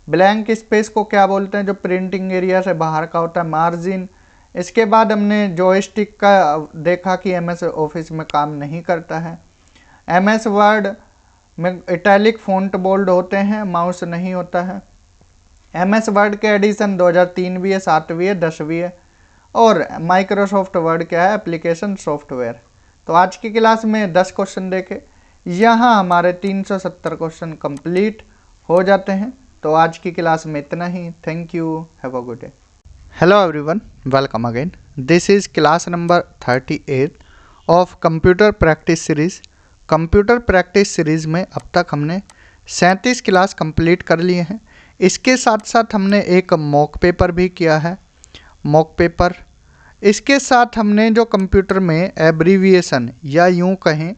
ब्लैंक स्पेस को क्या बोलते हैं, जो प्रिंटिंग एरिया से बाहर का होता है, मार्जिन। इसके बाद हमने जॉयस्टिक का देखा कि MS ऑफिस में काम नहीं करता है। MS वर्ड में इटैलिक फ़ॉन्ट बोल्ड होते हैं, माउस नहीं होता है। MS वर्ड के एडिशन 2003 भी है, 7 भी है, 10 भी है। और माइक्रोसॉफ्ट वर्ड क्या है, एप्लीकेशन सॉफ्टवेयर। तो आज की क्लास में 10 क्वेश्चन देखे, यहाँ हमारे 370 क्वेश्चन कंप्लीट हो जाते हैं। तो आज की क्लास में इतना ही। Thank you, have a good day. Hello everyone, welcome again. This is class number 38 of computer practice series. Computer practice series में अब तक हमने 37 क्लास कंप्लीट कर लिए हैं। इसके साथ साथ हमने एक मॉक पेपर भी किया है, मॉक पेपर। इसके साथ हमने जो कंप्यूटर में एब्रीविएशन या यूँ कहें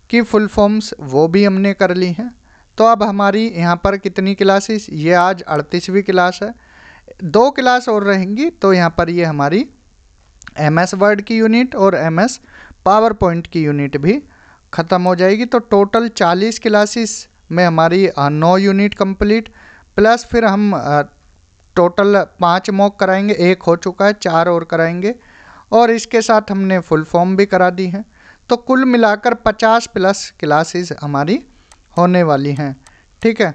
कि फुल फॉर्म्स, वो भी हमने कर ली हैं। तो अब हमारी यहाँ पर कितनी क्लासेस, ये आज 38वीं क्लास है, 2 क्लास और रहेंगी। तो यहाँ पर ये हमारी MS वर्ड की यूनिट और MS पावर पॉइंट की यूनिट भी ख़त्म हो जाएगी। तो टोटल 40 क्लासेस में हमारी 9 यूनिट कंप्लीट, प्लस फिर हम टोटल 5 मॉक कराएंगे, 1 हो चुका है, 4 और कराएंगे, और इसके साथ हमने फुल फॉर्म भी करा दी हैं। तो कुल मिलाकर 50+ क्लासेस हमारी होने वाली हैं। ठीक है,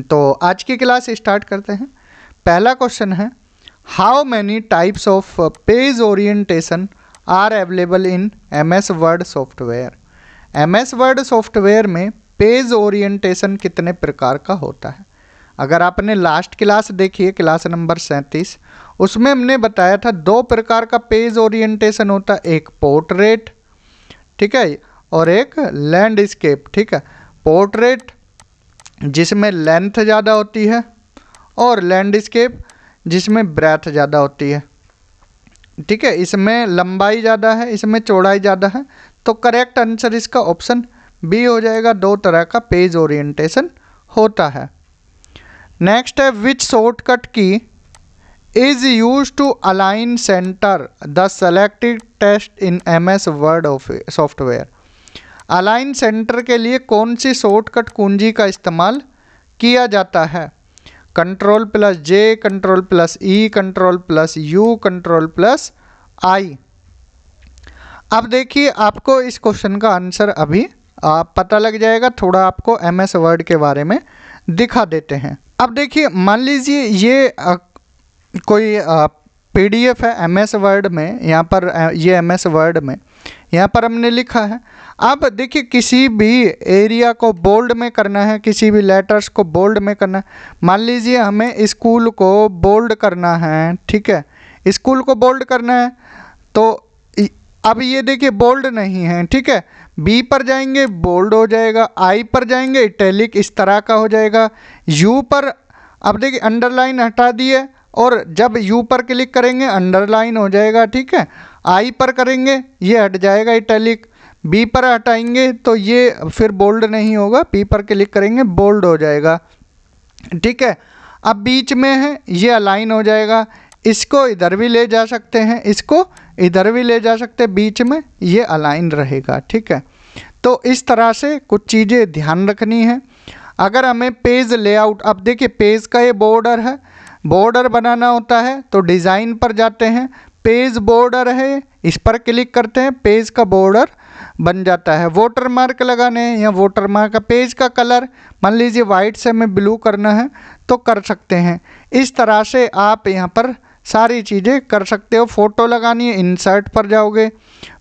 तो आज की क्लास स्टार्ट करते हैं। पहला क्वेश्चन है, how many types of page orientation are available in MS Word software. MS Word software में पेज ओरिएंटेशन कितने प्रकार का होता है। अगर आपने लास्ट क्लास देखी है, क्लास नंबर 37, उसमें हमने बताया था 2 प्रकार का पेज ओरिएंटेशन होता है, एक पोर्ट्रेट, ठीक है, और एक लैंडस्केप। ठीक है, पोर्ट्रेट जिसमें लेंथ ज़्यादा होती है और लैंडस्केप जिसमें ब्रेथ ज़्यादा होती है। ठीक है, इसमें लंबाई ज़्यादा है, इसमें चौड़ाई ज़्यादा है। तो करेक्ट आंसर इसका ऑप्शन बी हो जाएगा। 2 तरह का पेज ओरिएंटेशन होता है। नेक्स्ट है, which shortcut key is use to align centre the selected text in MS Word software. Align centre के लिए कौन सी शॉर्टकट कुंजी का इस्तेमाल किया जाता है। Control plus J, control plus E, control plus U, control plus I. अब देखिए आपको इस क्वेश्चन का आंसर अभी पता लग जाएगा। थोड़ा आपको एमएस वर्ड के बारे में दिखा देते हैं। अब देखिए मान लीजिए ये कोई पीडीएफ है एमएस वर्ड में, यहाँ पर ये एमएस वर्ड में यहाँ पर हमने लिखा है। अब देखिए किसी भी एरिया को बोल्ड में करना है, किसी भी लेटर्स को बोल्ड में करना है। मान लीजिए हमें स्कूल को बोल्ड करना है, ठीक है, स्कूल को बोल्ड करना है। तो अब ये देखिए बोल्ड नहीं है, ठीक है, बी पर जाएंगे बोल्ड हो जाएगा, आई पर जाएंगे इटैलिक इस तरह का हो जाएगा, यू पर अब देखिए अंडरलाइन हटा दिए और जब यू पर क्लिक करेंगे अंडरलाइन हो जाएगा, ठीक है, आई पर करेंगे ये हट जाएगा इटैलिक, बी पर हटाएंगे तो ये फिर बोल्ड नहीं होगा, बी पर क्लिक करेंगे बोल्ड हो जाएगा, ठीक है। अब बीच में है ये अलाइन हो जाएगा, इसको इधर भी ले जा सकते हैं, इसको इधर भी ले जा सकते हैं, बीच में ये अलाइन रहेगा, ठीक है। तो इस तरह से कुछ चीज़ें ध्यान रखनी है। अगर हमें पेज लेआउट, अब देखिए पेज का ये बॉर्डर है, बॉर्डर बनाना होता है तो डिज़ाइन पर जाते हैं, पेज बॉर्डर है इस पर क्लिक करते हैं, पेज का बॉर्डर बन जाता है। वाटर मार्क लगाने हैं या वाटर मार्क का पेज का कलर मान लीजिए वाइट से हमें ब्लू करना है तो कर सकते हैं। इस तरह से आप यहाँ पर सारी चीज़ें कर सकते हो। फ़ोटो लगानी है इंसर्ट पर जाओगे,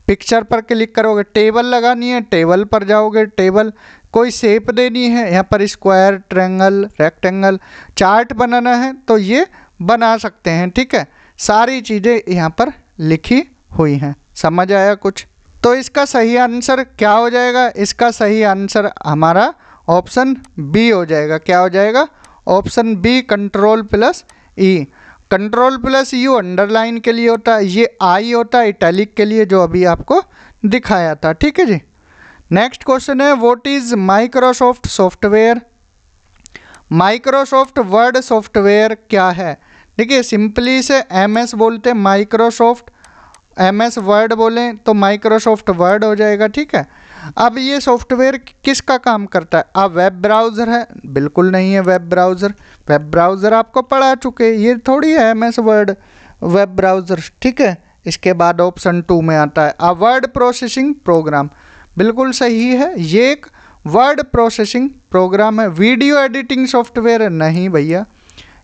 पिक्चर पर क्लिक करोगे, टेबल लगानी है टेबल पर जाओगे, टेबल कोई शेप देनी है यहाँ पर स्क्वायर, ट्रायंगल, रेक्टेंगल, चार्ट बनाना है तो ये बना सकते हैं, ठीक है। सारी चीज़ें यहाँ पर लिखी हुई हैं। समझ आया कुछ? तो इसका सही आंसर क्या हो जाएगा? इसका सही आंसर हमारा ऑप्शन बी हो जाएगा। क्या हो जाएगा? Option B control plus E. Control plus U underline के लिए होता है, ये आई होता है इटैलिक के लिए जो अभी आपको दिखाया था, ठीक है जी। नेक्स्ट क्वेश्चन है what is Microsoft software? Microsoft word software क्या है? देखिए सिंपली से एमएस बोलते हैं, माइक्रोसॉफ्ट एमएस वर्ड बोलें तो माइक्रोसॉफ्ट वर्ड हो जाएगा, ठीक है। अब ये सॉफ्टवेयर किसका काम करता है? अब वेब ब्राउज़र है? बिल्कुल नहीं है वेब ब्राउज़र। वेब ब्राउज़र आपको पढ़ा चुके, ये थोड़ी है एमएस वर्ड वेब ब्राउज़र, ठीक है। इसके बाद ऑप्शन 2 में आता है अ वर्ड प्रोसेसिंग प्रोग्राम। बिल्कुल सही है, ये एक वर्ड प्रोसेसिंग प्रोग्राम है। वीडियो एडिटिंग सॉफ्टवेयर नहीं भैया,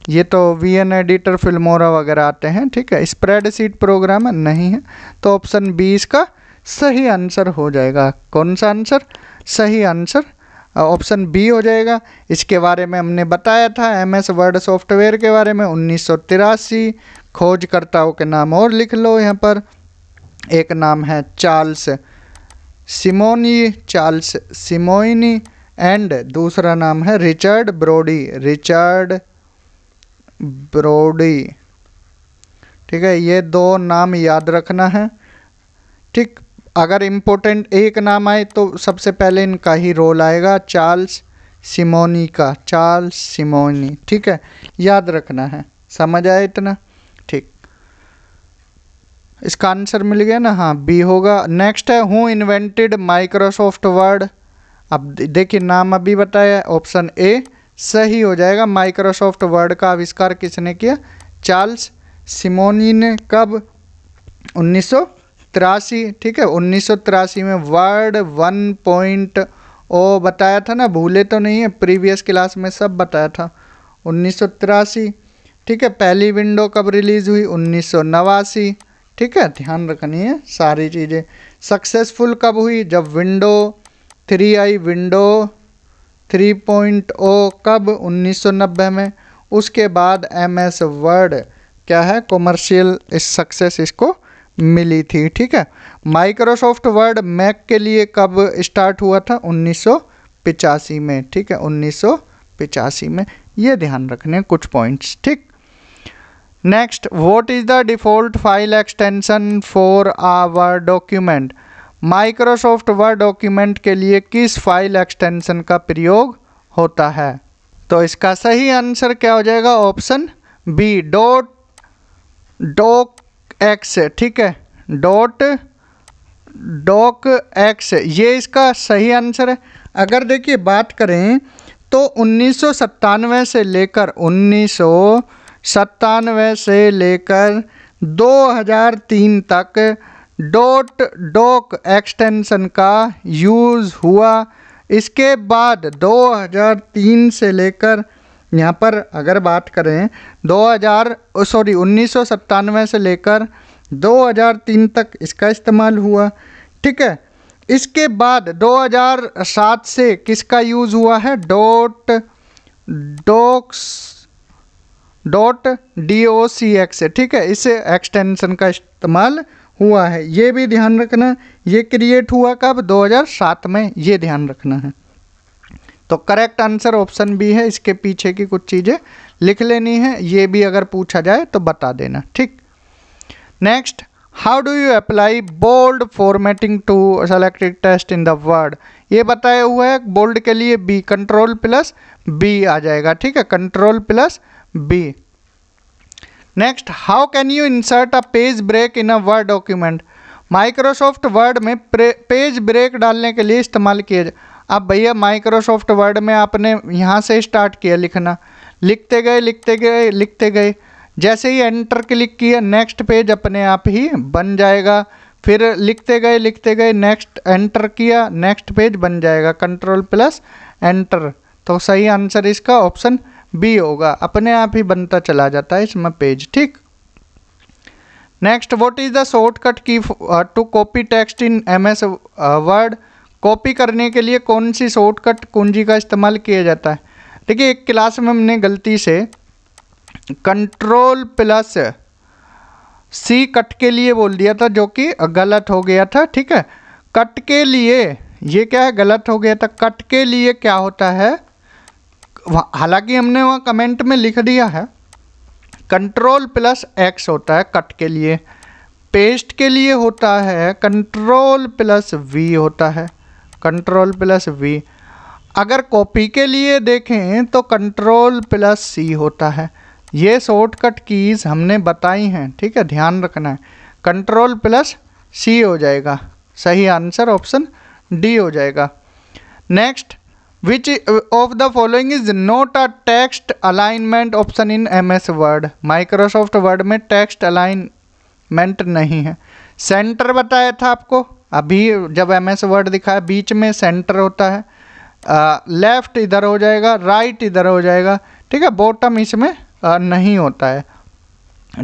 ये तो वीएन एडिटर, फिल्मोरा वगैरह आते हैं, ठीक है। स्प्रेडशीट प्रोग्राम नहीं है, तो ऑप्शन बी इसका सही आंसर हो जाएगा। कौन सा आंसर? सही आंसर ऑप्शन बी हो जाएगा। इसके बारे में हमने बताया था एमएस वर्ड सॉफ्टवेयर के बारे में 1983। खोजकर्ताओं के नाम और लिख लो यहाँ पर। एक नाम है Charles Simoni, Charles Simoni, and दूसरा नाम है रिचर्ड ब्रोडी, रिचर्ड ब्रोडी, ठीक है। ये दो नाम याद रखना है, ठीक। अगर इम्पोर्टेंट एक नाम आए तो सबसे पहले इनका ही रोल आएगा, चार्ल्स सिमोनी का, चार्ल्स सिमोनी, ठीक है, याद रखना है। समझ आया इतना? ठीक, इसका आंसर मिल गया ना? हाँ, बी होगा। नेक्स्ट है हु इन्वेंटेड माइक्रोसॉफ्ट वर्ड? अब देखिए नाम अभी बताया, ऑप्शन ए सही हो जाएगा। माइक्रोसॉफ्ट वर्ड का आविष्कार किसने किया? चार्ल्स सिमोनी ने। कब? 1983, ठीक है। 1983 में वर्ड 1.0 बताया था ना, भूले तो नहीं है, प्रीवियस क्लास में सब बताया था। 1983, ठीक है। पहली विंडो कब रिलीज़ हुई? 1989, ठीक है। ध्यान रखनी है सारी चीज़ें। सक्सेसफुल कब हुई? जब विंडो 3 आई, विंडो 3.0 कब? 1990 में। उसके बाद एमएस वर्ड क्या है, कॉमर्शियल सक्सेस इसको मिली थी, ठीक है। माइक्रोसॉफ्ट वर्ड मैक के लिए कब स्टार्ट हुआ था? 1985 में, ठीक है, 1985 में। ये ध्यान रखने कुछ पॉइंट्स, ठीक। Next, what is the default file extension for uh word document? Microsoft word document के लिए किस फाइल एक्सटेंशन का प्रयोग होता है? तो इसका सही आंसर क्या हो जाएगा? ऑप्शन बी डॉक एक्स, ठीक है, डॉक एक्स, ये इसका सही आंसर है। अगर देखिए बात करें तो 1997 से लेकर 2003 तक .doc एक्सटेंशन का यूज़ हुआ। इसके बाद 2003 से लेकर यहाँ पर अगर बात करें 1997 से लेकर 2003 तक इसका इस्तेमाल हुआ। ठीक है, इसके बाद 2007 से किसका यूज़ हुआ है? .docx। ठीक है, इस एक्सटेंशन का इस्तेमाल हुआ है। ये भी ध्यान रखना, ये क्रिएट हुआ कब? 2007 में, ये ध्यान रखना है। तो करेक्ट आंसर ऑप्शन बी है। इसके पीछे की कुछ चीज़ें लिख लेनी है, ये भी अगर पूछा जाए तो बता देना। ठीक, next, how do you apply bold formatting to selected text in the Word? ये बताया हुआ है बोल्ड के लिए बी, Ctrl+B आ जाएगा। ठीक है, Ctrl+B। Next, how can you insert a page break in a Word document? Microsoft Word में पेज ब्रेक डालने के लिए इस्तेमाल किया जाए। अब भैया माइक्रोसॉफ्ट वर्ड में आपने यहाँ से स्टार्ट किया लिखना, लिखते गए, जैसे ही एंटर क्लिक किया नेक्स्ट पेज अपने आप ही बन जाएगा। फिर लिखते गए नेक्स्ट, एंटर किया नेक्स्ट पेज बन जाएगा, Ctrl+Enter। तो सही आंसर इसका ऑप्शन बी होगा, अपने आप ही बनता चला जाता है इसमें पेज। ठीक, next, what is the shortcut key to copy text in MS Word? Copy करने के लिए कौन सी शॉर्टकट कुंजी का इस्तेमाल किया जाता है? देखिए, एक क्लास में हमने गलती से Ctrl+C कट के लिए बोल दिया था, जो कि गलत हो गया था। ठीक है, कट के लिए ये क्या है? गलत हो गया था। कट के लिए क्या होता है? हालांकि हमने वहाँ कमेंट में लिख दिया है, Ctrl+X होता है कट के लिए। पेस्ट के लिए होता है Ctrl+V होता है, Ctrl+V। अगर कॉपी के लिए देखें तो Ctrl+C होता है। ये शॉर्टकट कीज़ हमने बताई हैं। ठीक है, ध्यान रखना है, Ctrl+C हो जाएगा। सही आंसर ऑप्शन डी हो जाएगा। Next, which of the following is not a text alignment option in MS word? Microsoft Word में टेक्स्ट अलाइनमेंट नहीं है। सेंटर बताया था आपको, अभी जब MS वर्ड दिखाया बीच में सेंटर होता है, लेफ्ट इधर हो जाएगा, राइट इधर हो जाएगा। ठीक है, बॉटम इसमें नहीं होता है।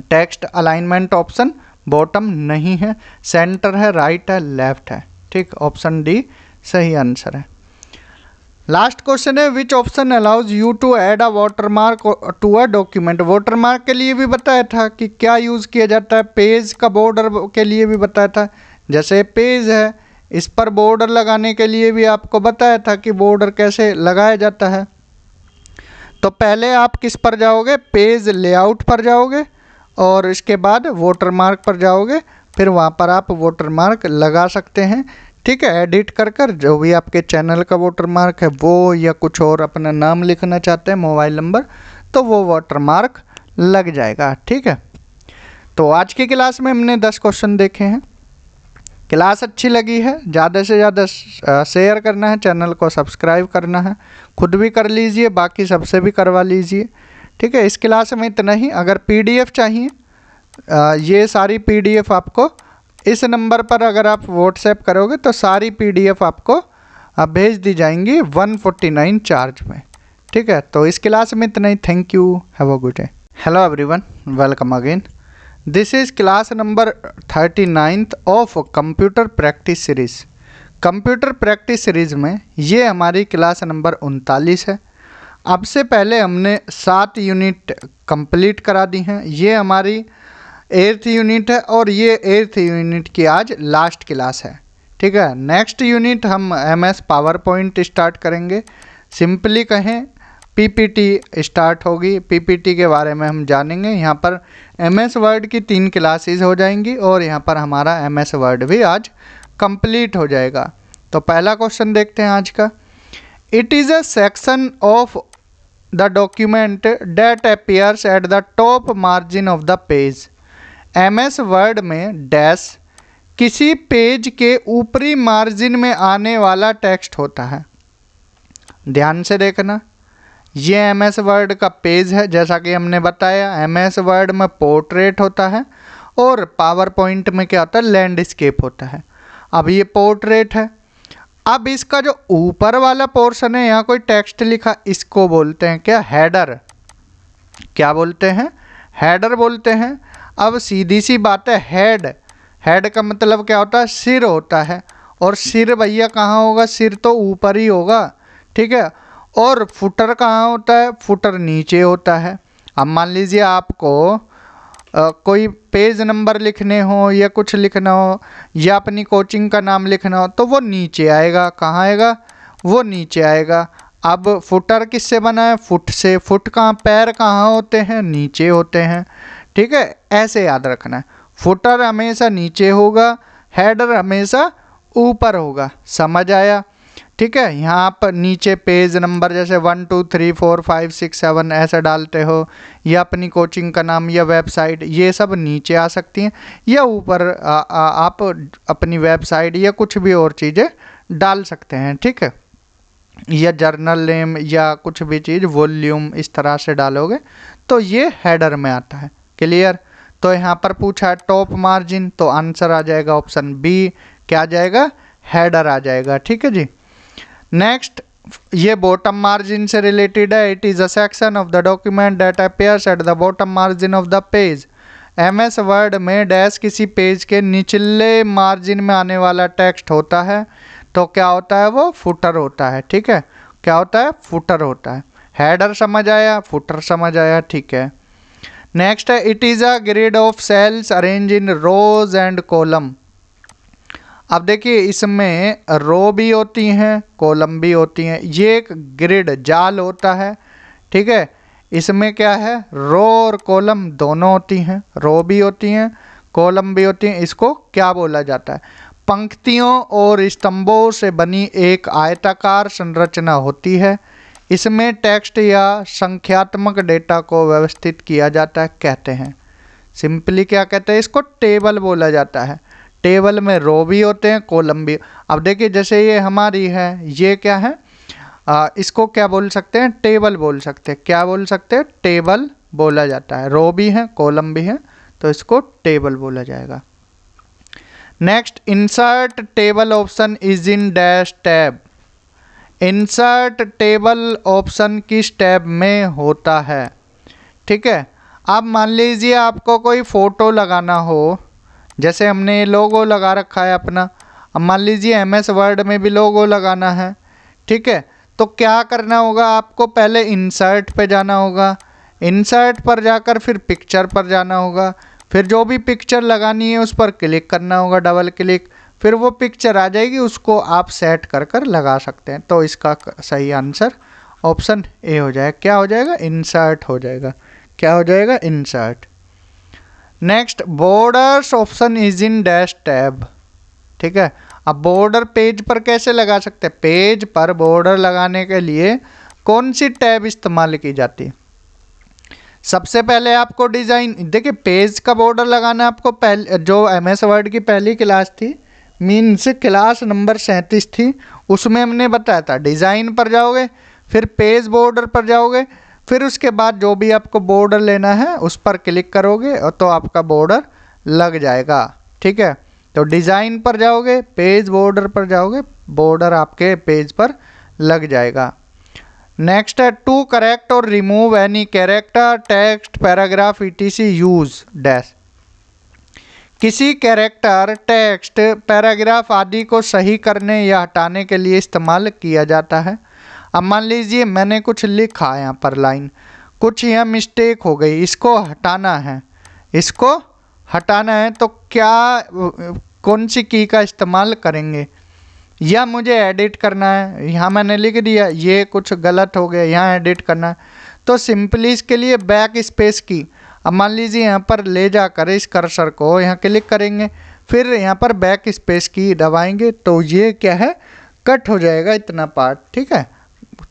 टेक्स्ट अलाइनमेंट ऑप्शन बॉटम नहीं है, सेंटर है, राइट है, लेफ्ट है। ठीक, ऑप्शन डी सही आंसर है। लास्ट क्वेश्चन है, which option allows you to add a watermark to a document? Watermark के लिए भी बताया था कि क्या यूज़ किया जाता है। पेज का बॉर्डर के लिए भी बताया था, जैसे पेज है इस पर बॉर्डर लगाने के लिए भी आपको बताया था कि बॉर्डर कैसे लगाया जाता है। तो पहले आप किस पर जाओगे? पेज लेआउट पर जाओगे और इसके बाद वाटरमार्क पर जाओगे, फिर वहाँ पर आप वाटरमार्क लगा सकते हैं। ठीक है, एडिट कर जो भी आपके चैनल का वाटरमार्क है वो, या कुछ और अपना नाम लिखना चाहते हैं, मोबाइल नंबर, तो वो वाटरमार्क लग जाएगा। ठीक है, तो आज की क्लास में हमने 10 क्वेश्चन देखे हैं। क्लास अच्छी लगी है ज़्यादा से ज़्यादा शेयर करना है, चैनल को सब्सक्राइब करना है, खुद भी कर लीजिए, बाकी सबसे भी करवा लीजिए। ठीक है, इस क्लास में इतना ही। अगर PDF चाहिए, ये सारी PDF आपको इस नंबर पर अगर आप व्हाट्सएप करोगे तो सारी PDF आपको भेज दी जाएंगी 149 चार्ज में। ठीक है, तो इस क्लास में इतना ही। Thank you, have a good day. Hello everyone, welcome again. This is class number 39 of computer practice series. Computer practice series में ये हमारी क्लास नंबर 39 है। अब से पहले हमने 7 यूनिट कंप्लीट करा दी हैं। ये हमारी 8th यूनिट है और ये 8th यूनिट की आज लास्ट क्लास है। ठीक है, नेक्स्ट यूनिट हम MS पावर पॉइंट स्टार्ट करेंगे। सिंपली कहें PPT स्टार्ट होगी, PPT के बारे में हम जानेंगे। यहाँ पर MS वर्ड की 3 क्लासेस हो जाएंगी और यहाँ पर हमारा MS वर्ड भी आज कंप्लीट हो जाएगा। तो पहला क्वेश्चन देखते हैं आज का। It is a section of the document date appears at the top margin of the page. MS Word में डैश किसी पेज के ऊपरी मार्जिन में आने वाला टेक्स्ट होता है। ध्यान से देखना, ये एमएस वर्ड का पेज है। जैसा कि हमने बताया एमएस वर्ड में पोर्ट्रेट होता है और पावर पॉइंट में क्या होता है, लैंडस्केप होता है। अब ये पोर्ट्रेट है। अब इसका जो ऊपर वाला पोर्शन है, यहाँ कोई टेक्स्ट लिखा, इसको बोलते हैं क्या, हेडर। क्या बोलते हैं, हेडर बोलते हैं। अब सीधी सी बात है, हेड का मतलब क्या होता है, सिर होता है। और सिर भैया कहाँ होगा, सिर तो ऊपर ही होगा, ठीक है। और फुटर कहाँ होता है, फुटर नीचे होता है। अब मान लीजिए आपको कोई पेज नंबर लिखने हो या कुछ लिखना हो या अपनी कोचिंग का नाम लिखना हो तो वो नीचे आएगा। कहाँ आएगा, वो नीचे आएगा। अब फुटर किससे बना है, फुट से। फुट कहाँ, पैर कहाँ होते हैं, नीचे होते हैं, ठीक है। ऐसे याद रखना है, फुटर हमेशा नीचे होगा, हेडर हमेशा ऊपर होगा। समझ आया, ठीक है। यहाँ पर नीचे पेज नंबर जैसे 1 2 3 4 5 6 7 ऐसे डालते हो, या अपनी कोचिंग का नाम या वेबसाइट, ये सब नीचे आ सकती हैं। या ऊपर आप अपनी वेबसाइट या कुछ भी और चीज़ें डाल सकते हैं, ठीक है। या जर्नल नेम या कुछ भी चीज़, वॉल्यूम, इस तरह से डालोगे तो ये हेडर में आता है। क्लियर। तो यहाँ पर पूछा है टॉप मार्जिन, तो आंसर आ जाएगा ऑप्शन बी। क्या आ जाएगा, हेडर आ जाएगा, ठीक है जी। नेक्स्ट, ये बॉटम मार्जिन से रिलेटेड है। It is a section of the document that appears at the bottom margin of the page. MS word में डैश किसी पेज के निचले मार्जिन में आने वाला टेक्स्ट होता है तो क्या होता है, वो फुटर होता है, ठीक है। क्या होता है, फुटर होता है। हेडर समझ आया, फुटर समझ आया, ठीक है। नेक्स्ट है, it is a grid of cells arrange in rows and column. अब देखिए इसमें रो भी होती हैं, कॉलम भी होती हैं। ये एक ग्रिड, जाल होता है, ठीक है। इसमें क्या है, रो और कॉलम दोनों होती हैं, रो भी होती हैं, कॉलम भी होती हैं। इसको क्या बोला जाता है, पंक्तियों और स्तंभों से बनी एक आयताकार संरचना होती है। इसमें टेक्स्ट या संख्यात्मक डेटा को व्यवस्थित किया जाता है, कहते हैं। सिंपली क्या कहते हैं, इसको टेबल बोला जाता है। टेबल में रो भी होते हैं, कॉलम भी। अब देखिए जैसे ये हमारी है, ये क्या है, इसको क्या बोल सकते हैं, टेबल बोल सकते हैं। क्या बोल सकते हैं, टेबल बोला जाता है। रो भी है, कॉलम भी है, तो इसको टेबल बोला जाएगा। Next, insert table option is in dash tab. Insert table option किस टैब में होता है, ठीक है। अब मान लीजिए आपको कोई फ़ोटो लगाना हो, जैसे हमने ये लोगो लगा रखा है अपना। अब मान लीजिए एमएस वर्ड में भी लोगो लगाना है, ठीक है। तो क्या करना होगा, आपको पहले इंसर्ट पे जाना होगा, इंसर्ट पर जाकर फिर पिक्चर पर जाना होगा, फिर जो भी पिक्चर लगानी है उस पर क्लिक करना होगा, डबल क्लिक, फिर वो पिक्चर आ जाएगी, उसको आप सेट कर कर लगा सकते हैं। तो इसका सही आंसर ऑप्शन ए हो जाएगा। क्या हो जाएगा, इंसर्ट हो जाएगा। क्या हो जाएगा, insert. Next, borders option is in dash tab, ठीक है। अब बॉर्डर पेज पर कैसे लगा सकते हैं, पेज पर बॉर्डर लगाने के लिए कौन सी टैब इस्तेमाल की जाती है। सबसे पहले आपको डिज़ाइन, देखिए पेज का बॉर्डर लगाना आपको पहले, जो एमएस वर्ड की पहली क्लास थी, मीन्स क्लास नंबर 37 थी, उसमें हमने बताया था डिज़ाइन पर जाओगे, फिर पेज बॉर्डर पर जाओगे, फिर उसके बाद जो भी आपको बॉर्डर लेना है उस पर क्लिक करोगे और तो आपका बॉर्डर लग जाएगा, ठीक है। तो डिज़ाइन पर जाओगे, पेज बॉर्डर पर जाओगे, बॉर्डर आपके पेज पर लग जाएगा। नेक्स्ट है, टू करेक्ट और remove any character text paragraph etc use dash. किसी कैरेक्टर टेक्स्ट पैराग्राफ आदि को सही करने या हटाने के लिए इस्तेमाल किया जाता है। अब मान लीजिए मैंने कुछ लिखा यहाँ पर लाइन, कुछ यहाँ मिस्टेक हो गई, इसको हटाना है, इसको हटाना है, तो क्या कौन सी की का इस्तेमाल करेंगे, या मुझे एडिट करना है, यहाँ मैंने लिख दिया ये कुछ गलत हो गया, यहाँ एडिट करना है, तो सिंपली इसके लिए बैक स्पेस की। अब मान लीजिए यहाँ पर ले जाकर इस कर्सर को यहाँ क्लिक करेंगे, फिर यहाँ पर बैक स्पेस की दबाएंगे तो ये क्या है, कट हो जाएगा इतना पार्ट, ठीक है।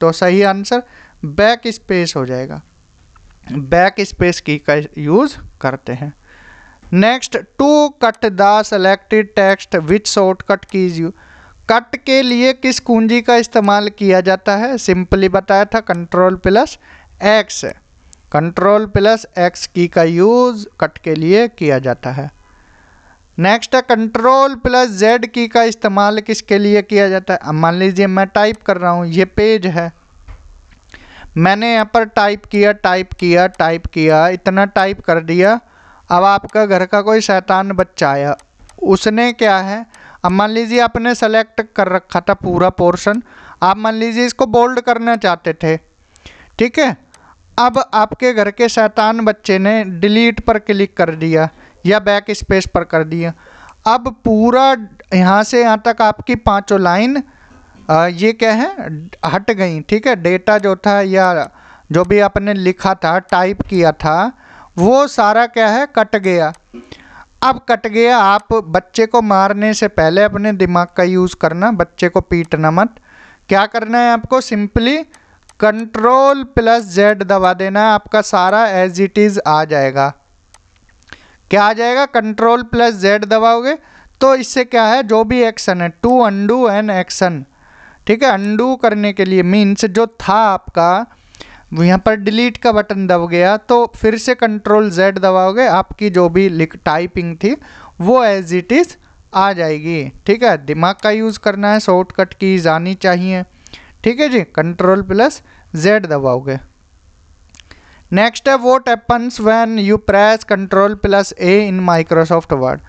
तो सही आंसर बैक स्पेस हो जाएगा। बैक स्पेस की का यूज़ करते हैं। Next, to cut the selected text which shortcut keys you. Cut के लिए किस कुंजी का इस्तेमाल किया जाता है? सिंपली बताया था, control plus x. Control plus x की का यूज़ कट के लिए किया जाता है। नेक्स्ट है कंट्रोल प्लस जेड की का इस्तेमाल किसके लिए किया जाता है? अब मान लीजिए मैं टाइप कर रहा हूँ, ये पेज है, मैंने यहाँ पर टाइप किया, इतना टाइप कर दिया। अब आपका घर का कोई शैतान बच्चा आया, उसने क्या है, अब मान लीजिए आपने सेलेक्ट कर रखा था पूरा पोर्शन, आप मान लीजिए इसको बोल्ड करना चाहते थे, ठीक है। अब आपके घर के शैतान बच्चे ने डिलीट पर क्लिक कर दिया या बैक स्पेस पर कर दिया। अब पूरा यहाँ से यहाँ तक आपकी पांचों लाइन ये क्या है, हट गई, ठीक है। डेटा जो था या जो भी आपने लिखा था, टाइप किया था, वो सारा क्या है, कट गया। अब कट गया, आप बच्चे को मारने से पहले अपने दिमाग का यूज़ करना, बच्चे को पीटना मत। क्या करना है आपको, सिंपली कंट्रोल प्लस जेड दबा देना है, आपका सारा एज इट इज़ आ जाएगा। क्या आ जाएगा, कंट्रोल प्लस जेड दबाओगे तो इससे क्या है, जो भी एक्शन है, टू अंडू एन एक्शन, ठीक है। अंडू करने के लिए मीन्स जो था आपका, यहाँ पर डिलीट का बटन दब गया तो फिर से कंट्रोल जेड दबाओगे, आपकी जो भी टाइपिंग थी वो एज इट इज़ आ जाएगी, ठीक है। दिमाग का यूज़ करना है, शॉर्टकट कीज आनी चाहिए, ठीक है जी। कंट्रोल प्लस जेड दबाओगे। नेक्स्ट है what happens when you press control plus A in Microsoft Word.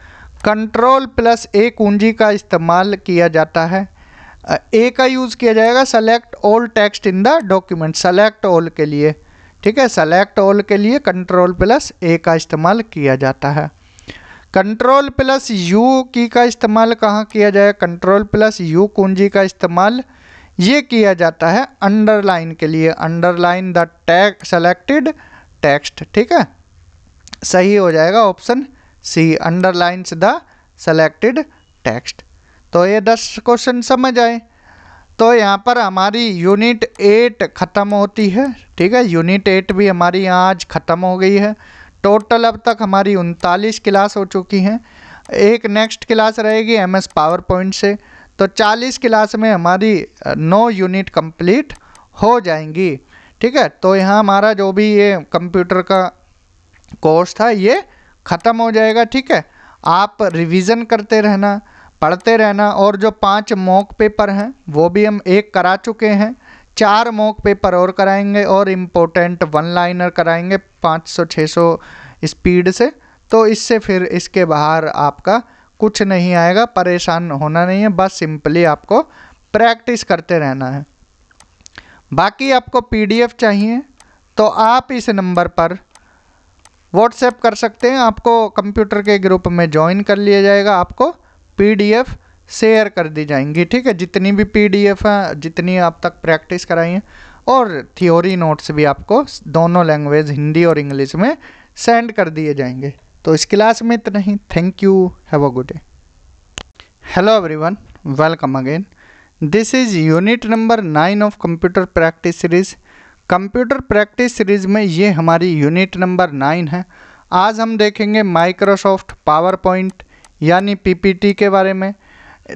Control plus A कुंजी का इस्तेमाल किया जाता है, ए का यूज़ किया जाएगा select all text in the document, select all के लिए, ठीक है। सेलेक्ट ऑल के लिए कंट्रोल प्लस ए का इस्तेमाल किया जाता है। कंट्रोल प्लस यू की का इस्तेमाल कहाँ किया जाए? कंट्रोल प्लस यू कुंजी का इस्तेमाल ये किया जाता है अंडरलाइन के लिए, अंडरलाइन द सेलेक्टेड टेक्स्ट, ठीक है। सही हो जाएगा option C, underlines the selected text. तो ये 10 क्वेश्चन समझ आए। तो यहाँ पर हमारी यूनिट 8 ख़त्म होती है, ठीक है। यूनिट 8 भी हमारी आज ख़त्म हो गई है। टोटल अब तक हमारी 39 क्लास हो चुकी हैं। एक नेक्स्ट क्लास रहेगी MS पावर पॉइंट से, तो 40 क्लास में हमारी 9 यूनिट कंप्लीट हो जाएंगी, ठीक है। तो यहाँ हमारा जो भी ये कंप्यूटर का कोर्स था ये ख़त्म हो जाएगा, ठीक है। आप रिवीजन करते रहना, पढ़ते रहना, और जो 5 मॉक पेपर हैं वो भी हम 1 करा चुके हैं, 4 मॉक पेपर और कराएंगे, और इम्पोर्टेंट 1 लाइनर कराएंगे 500-600 स्पीड से। तो इससे फिर इसके बाहर आपका कुछ नहीं आएगा, परेशान होना नहीं है, बस सिंपली आपको प्रैक्टिस करते रहना है। बाकी आपको PDF चाहिए तो आप इस नंबर पर व्हाट्सएप कर सकते हैं, आपको कंप्यूटर के ग्रुप में ज्वाइन कर लिया जाएगा, आपको PDF शेयर कर दी जाएंगी, ठीक है। जितनी भी PDF हैं, जितनी आप तक प्रैक्टिस कराई हैं, और थ्योरी नोट्स भी आपको दोनों लैंग्वेज हिंदी और इंग्लिश में सेंड कर दिए जाएंगे। तो इस क्लास में इतना ही। Thank you, have a good day. Hello everyone, welcome again. This is unit number 9 of computer practice series. Computer practice series में ये हमारी यूनिट नंबर 9 है। आज हम देखेंगे माइक्रोसॉफ्ट पावर पॉइंट यानी PPT के बारे में।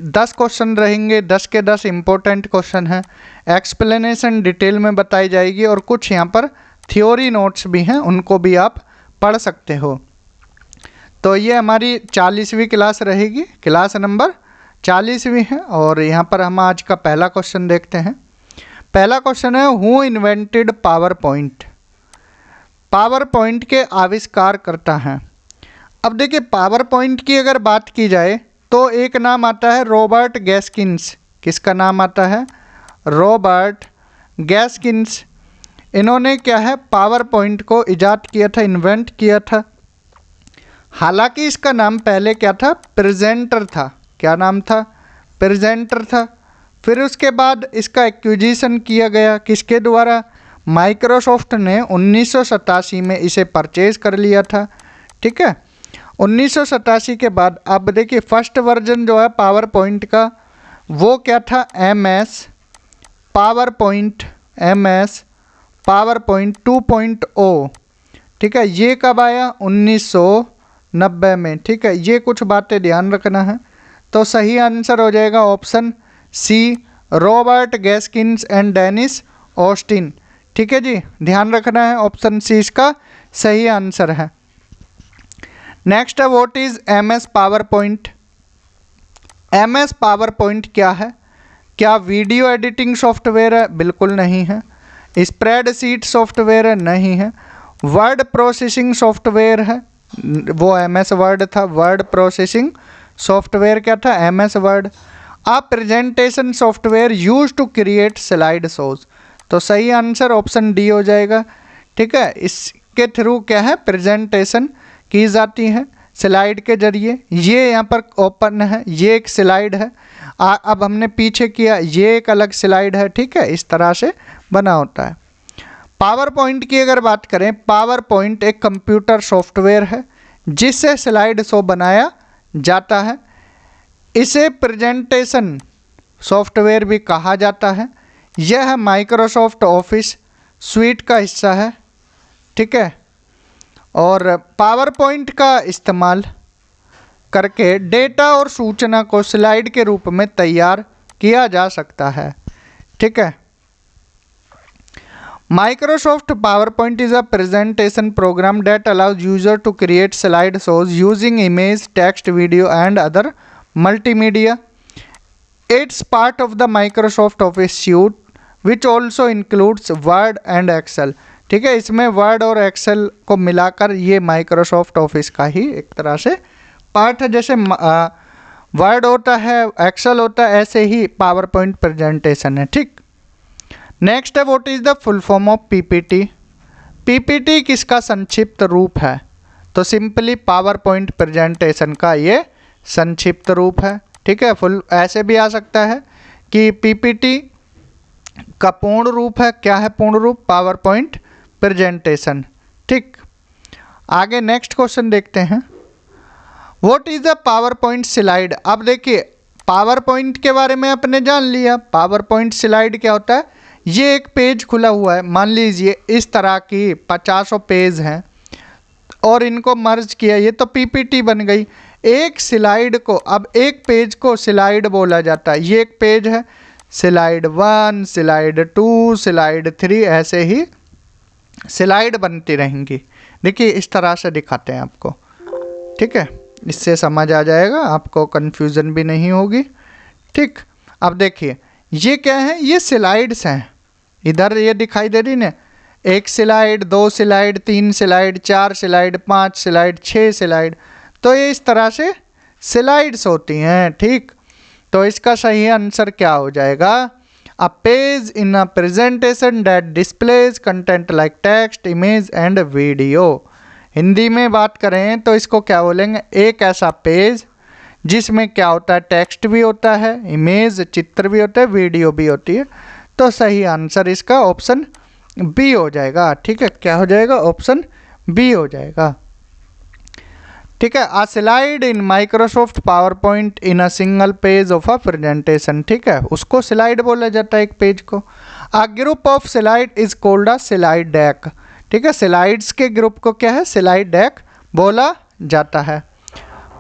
10 क्वेश्चन रहेंगे, 10 के 10 इम्पोर्टेंट क्वेश्चन हैं। एक्सप्लेनेशन डिटेल में बताई जाएगी, और कुछ यहाँ पर थ्योरी नोट्स भी हैं, उनको भी आप पढ़ सकते हो। तो ये हमारी 40वीं क्लास रहेगी, क्लास नंबर 40वीं है। और यहाँ पर हम आज का पहला क्वेश्चन देखते हैं। पहला क्वेश्चन है, who invented power point? Power point के आविष्कार करता है। अब देखिए, पावर पॉइंट की अगर बात की जाए तो एक नाम आता है रॉबर्ट गैस्किन्स। किसका नाम आता है? रॉबर्ट गैस्किन्स। इन्होंने क्या है, पावर पॉइंट को इजाद किया था, इन्वेंट किया था। हालांकि इसका नाम पहले क्या था? प्रेजेंटर था। क्या नाम था? प्रेजेंटर था। फिर उसके बाद इसका एक्विजिशन किया गया, किसके द्वारा? माइक्रोसॉफ्ट ने 1987 में इसे परचेज कर लिया था, ठीक है। 1987 के बाद अब देखिए फर्स्ट वर्जन जो है पावर पॉइंट का वो क्या था? MS power point, MS power point 2.0, ठीक है। ये कब आया? 1990 में, ठीक है। ये कुछ बातें ध्यान रखना है। तो सही आंसर हो जाएगा option C Robert गैस्किन्स and Dennis Austin. ठीक है जी, ध्यान रखना है, ऑप्शन सी इसका सही आंसर है। नेक्स्ट है what is MS power point. MS power point क्या है? क्या वीडियो एडिटिंग सॉफ्टवेयर है? बिल्कुल नहीं है। स्प्रेडशीट सॉफ्टवेयर है? नहीं है। वर्ड प्रोसेसिंग सॉफ्टवेयर है? वो MS वर्ड था। वर्ड प्रोसेसिंग सॉफ्टवेयर क्या था? MS Word. A presentation software use to create slide shows. तो सही आंसर ऑप्शन डी हो जाएगा। ठीक है, इसके थ्रू क्या है, प्रेजेंटेशन की जाती है स्लाइड के जरिए। ये यहाँ पर ओपन है, ये एक स्लाइड है। अब हमने पीछे किया, ये एक अलग स्लाइड है। ठीक है, इस तरह से बना होता है। पावर पॉइंट की अगर बात करें, पावर पॉइंट एक कंप्यूटर सॉफ्टवेयर है जिससे स्लाइड शो बनाया जाता है। इसे प्रेजेंटेशन सॉफ्टवेयर भी कहा जाता है। यह माइक्रोसॉफ्ट ऑफिस स्वीट का हिस्सा है। ठीक है, और पावर पॉइंट का इस्तेमाल करके डेटा और सूचना को स्लाइड के रूप में तैयार किया जा सकता है। ठीक है, Microsoft PowerPoint is a presentation program that allows user to create slide shows using image, text, video and other multimedia. It's part of the Microsoft Office suite which also includes Word and Excel. ठीक है, इसमें word और Excel को मिलाकर ये Microsoft office का ही एक तरह से पार्ट है। जैसे वर्ड होता है, एक्सेल होता है, ऐसे ही पावर पॉइंट प्रेजेंटेशन है। ठीक, नेक्स्ट है what is the full form of PPT। PPT किसका संक्षिप्त रूप है? तो सिंपली पावर पॉइंट प्रेजेंटेशन का ये संक्षिप्त रूप है। ठीक है, फुल ऐसे भी आ सकता है कि PPT का पूर्ण रूप है। क्या है पूर्ण रूप? Power point presentation. ठीक, आगे नेक्स्ट क्वेश्चन देखते हैं। What is the power point slide. अब देखिए, पावर पॉइंट के बारे में आपने जान लिया। पावर पॉइंट स्लाइड क्या होता है? ये एक पेज खुला हुआ है, मान लीजिए इस तरह की 50 पेज हैं और इनको मर्ज किया, ये तो PPT बन गई। एक स्लाइड को, अब एक पेज को स्लाइड बोला जाता है। ये एक पेज है, स्लाइड 1, स्लाइड 2, स्लाइड 3, ऐसे ही स्लाइड बनती रहेंगी। देखिए इस तरह से दिखाते हैं आपको। ठीक है, इससे समझ आ जाएगा, आपको कन्फ्यूज़न भी नहीं होगी। ठीक, अब देखिए ये क्या है? ये स्लाइड्स हैं। इधर ये दिखाई दे रही ना, एक slide, 2 slide, 3 slide, 4 slide, 5 slide, 6 slide. तो ये इस तरह से स्लाइड्स होती हैं। ठीक, तो इसका सही आंसर क्या हो जाएगा? A page in a presentation that displays content like text, image and video. Hindi में बात करें तो इसको क्या बोलेंगे? एक ऐसा पेज जिसमें क्या होता है? टेक्स्ट भी होता है, इमेज चित्र भी होता है, वीडियो भी होती है। तो सही आंसर इसका ऑप्शन बी हो जाएगा। ठीक है, क्या हो जाएगा? ऑप्शन बी हो जाएगा। ठीक है, अ slide in Microsoft power point in a single page of a presentation. ठीक है, उसको स्लाइड बोला जाता है, एक पेज को। A group of slide is called a slide deck. ठीक है, स्लाइड्स के ग्रुप को क्या है? स्लाइड डेक बोला जाता है।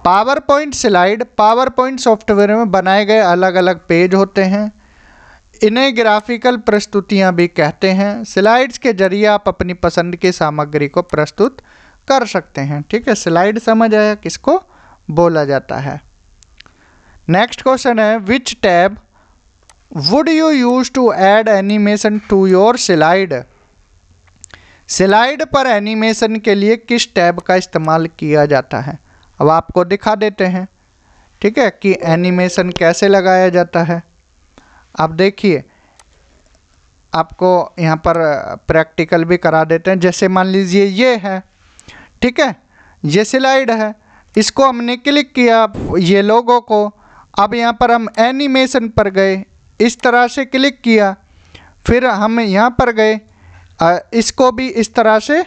Power point slide power point software में बनाए गए अलग अलग पेज होते हैं। इन्हें ग्राफिकल प्रस्तुतियां भी कहते हैं। स्लाइड्स के जरिए आप अपनी पसंद की सामग्री को प्रस्तुत कर सकते हैं। ठीक है, स्लाइड समझ आया किसको बोला जाता है। नेक्स्ट क्वेश्चन है, which tab would you use to add animation to your slide. Slide पर एनिमेशन के लिए किस टैब का इस्तेमाल किया जाता है? अब आपको दिखा देते हैं। ठीक है, कि एनिमेशन कैसे लगाया जाता है। अब देखिए, आपको यहाँ पर प्रैक्टिकल भी करा देते हैं। जैसे मान लीजिए ये है, ठीक है, ये स्लाइड है, इसको हमने क्लिक किया ये लोगो को। अब यहाँ पर हम एनिमेशन पर गए, इस तरह से क्लिक किया, फिर हम यहाँ पर गए, इसको भी इस तरह से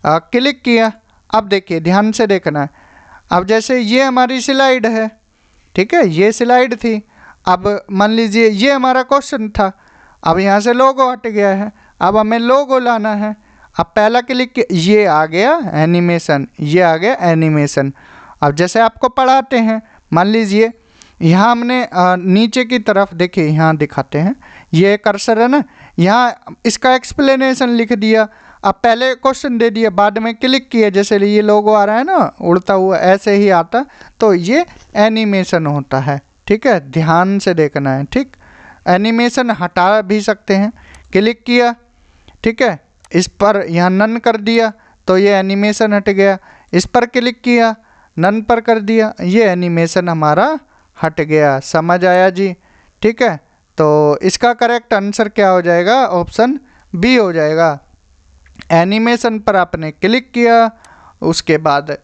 क्लिक किया। अब देखिए, ध्यान से देखना है। अब जैसे ये हमारी स्लाइड है, ठीक है, ये स्लाइड थी। अब मान लीजिए ये हमारा क्वेश्चन था, अब यहाँ से लोगो हट गया है, अब हमें लोगो लाना है। अब पहला क्लिक, ये आ गया एनिमेशन, ये आ गया एनिमेशन। अब जैसे आपको पढ़ाते हैं, मान लीजिए यहाँ हमने नीचे की तरफ देखिए, यहाँ दिखाते हैं, ये कर्सर है ना, यहाँ इसका एक्सप्लेनेशन लिख दिया। अब पहले क्वेश्चन दे दिया, बाद में क्लिक किया, जैसे ये लोगो आ रहा है ना उड़ता हुआ, ऐसे ही आता, तो ये एनिमेशन होता है। ठीक है, ध्यान से देखना है। ठीक, एनिमेशन हटा भी सकते हैं, क्लिक किया, ठीक है, इस पर यहाँ नन कर दिया तो ये एनिमेशन हट गया, इस पर क्लिक किया, नन पर कर दिया, ये एनिमेशन हमारा हट गया। समझ आया जी? ठीक है, तो इसका करेक्ट आंसर क्या हो जाएगा? ऑप्शन बी हो जाएगा। एनिमेशन पर आपने क्लिक किया, उसके बाद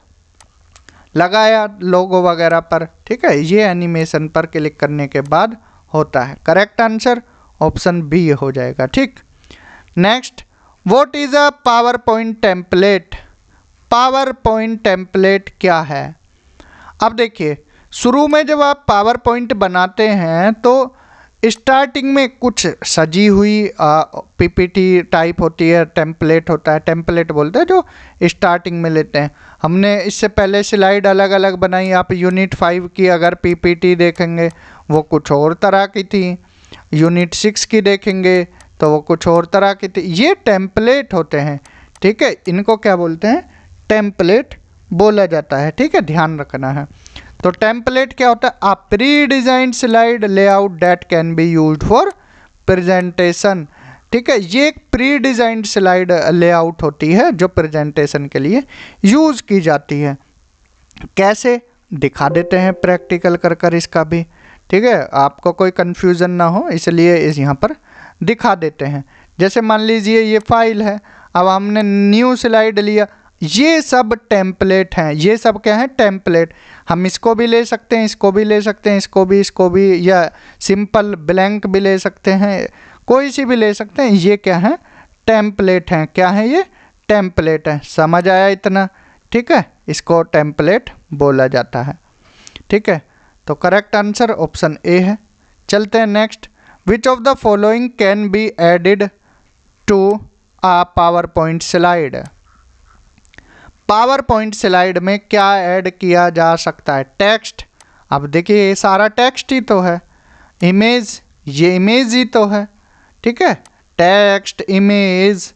लगाया लोगो वगैरह पर। ठीक है, ये एनिमेशन पर क्लिक करने के बाद होता है। करेक्ट आंसर ऑप्शन बी हो जाएगा। ठीक, next, what is a power point template? Power point template क्या है? अब देखिए, शुरू में जब आप पावर पॉइंट बनाते हैं तो स्टार्टिंग में कुछ सजी हुई पीपीटी टाइप होती है, टेम्पलेट होता है, टेम्पलेट बोलते हैं जो स्टार्टिंग में लेते हैं। हमने इससे पहले स्लाइड अलग अलग बनाई। आप यूनिट 5 की अगर पीपीटी देखेंगे वो कुछ और तरह की थी, यूनिट 6 की देखेंगे तो वो कुछ और तरह की थी। ये टेम्पलेट होते हैं। ठीक है, इनको क्या बोलते हैं? टेम्पलेट बोला जाता है। ठीक है, ध्यान रखना है। तो टेम्पलेट क्या होता है? अ pre designed slide layout that can be used for presentation. ठीक है, ये एक प्री डिजाइंड स्लाइड लेआउट होती है जो प्रेजेंटेशन के लिए यूज की जाती है। कैसे दिखा देते हैं प्रैक्टिकल कर कर इसका भी। ठीक है, आपको कोई कंफ्यूजन ना हो इसलिए इस यहाँ पर दिखा देते हैं। जैसे मान लीजिए ये फाइल है, अब हमने न्यू स्लाइड लिया, ये सब टेम्पलेट हैं। ये सब क्या है? टेम्पलेट। हम इसको भी ले सकते हैं, इसको भी ले सकते हैं, इसको भी, या सिंपल ब्लैंक भी ले सकते हैं, कोई सी भी ले सकते हैं। ये क्या है? टेम्पलेट हैं। क्या है ये? टेम्पलेट है। समझ आया इतना? ठीक है, इसको टेम्पलेट बोला जाता है। ठीक है, तो करेक्ट आंसर ऑप्शन ए है। चलते हैं next. Which of the following can be added to a PowerPoint slide? PowerPoint slide में क्या ऐड किया जा सकता है? टेक्स्ट। अब देखिए ये सारा टेक्स्ट ही तो है। इमेज, ये इमेज ही तो है। ठीक है, टेक्स्ट, इमेज,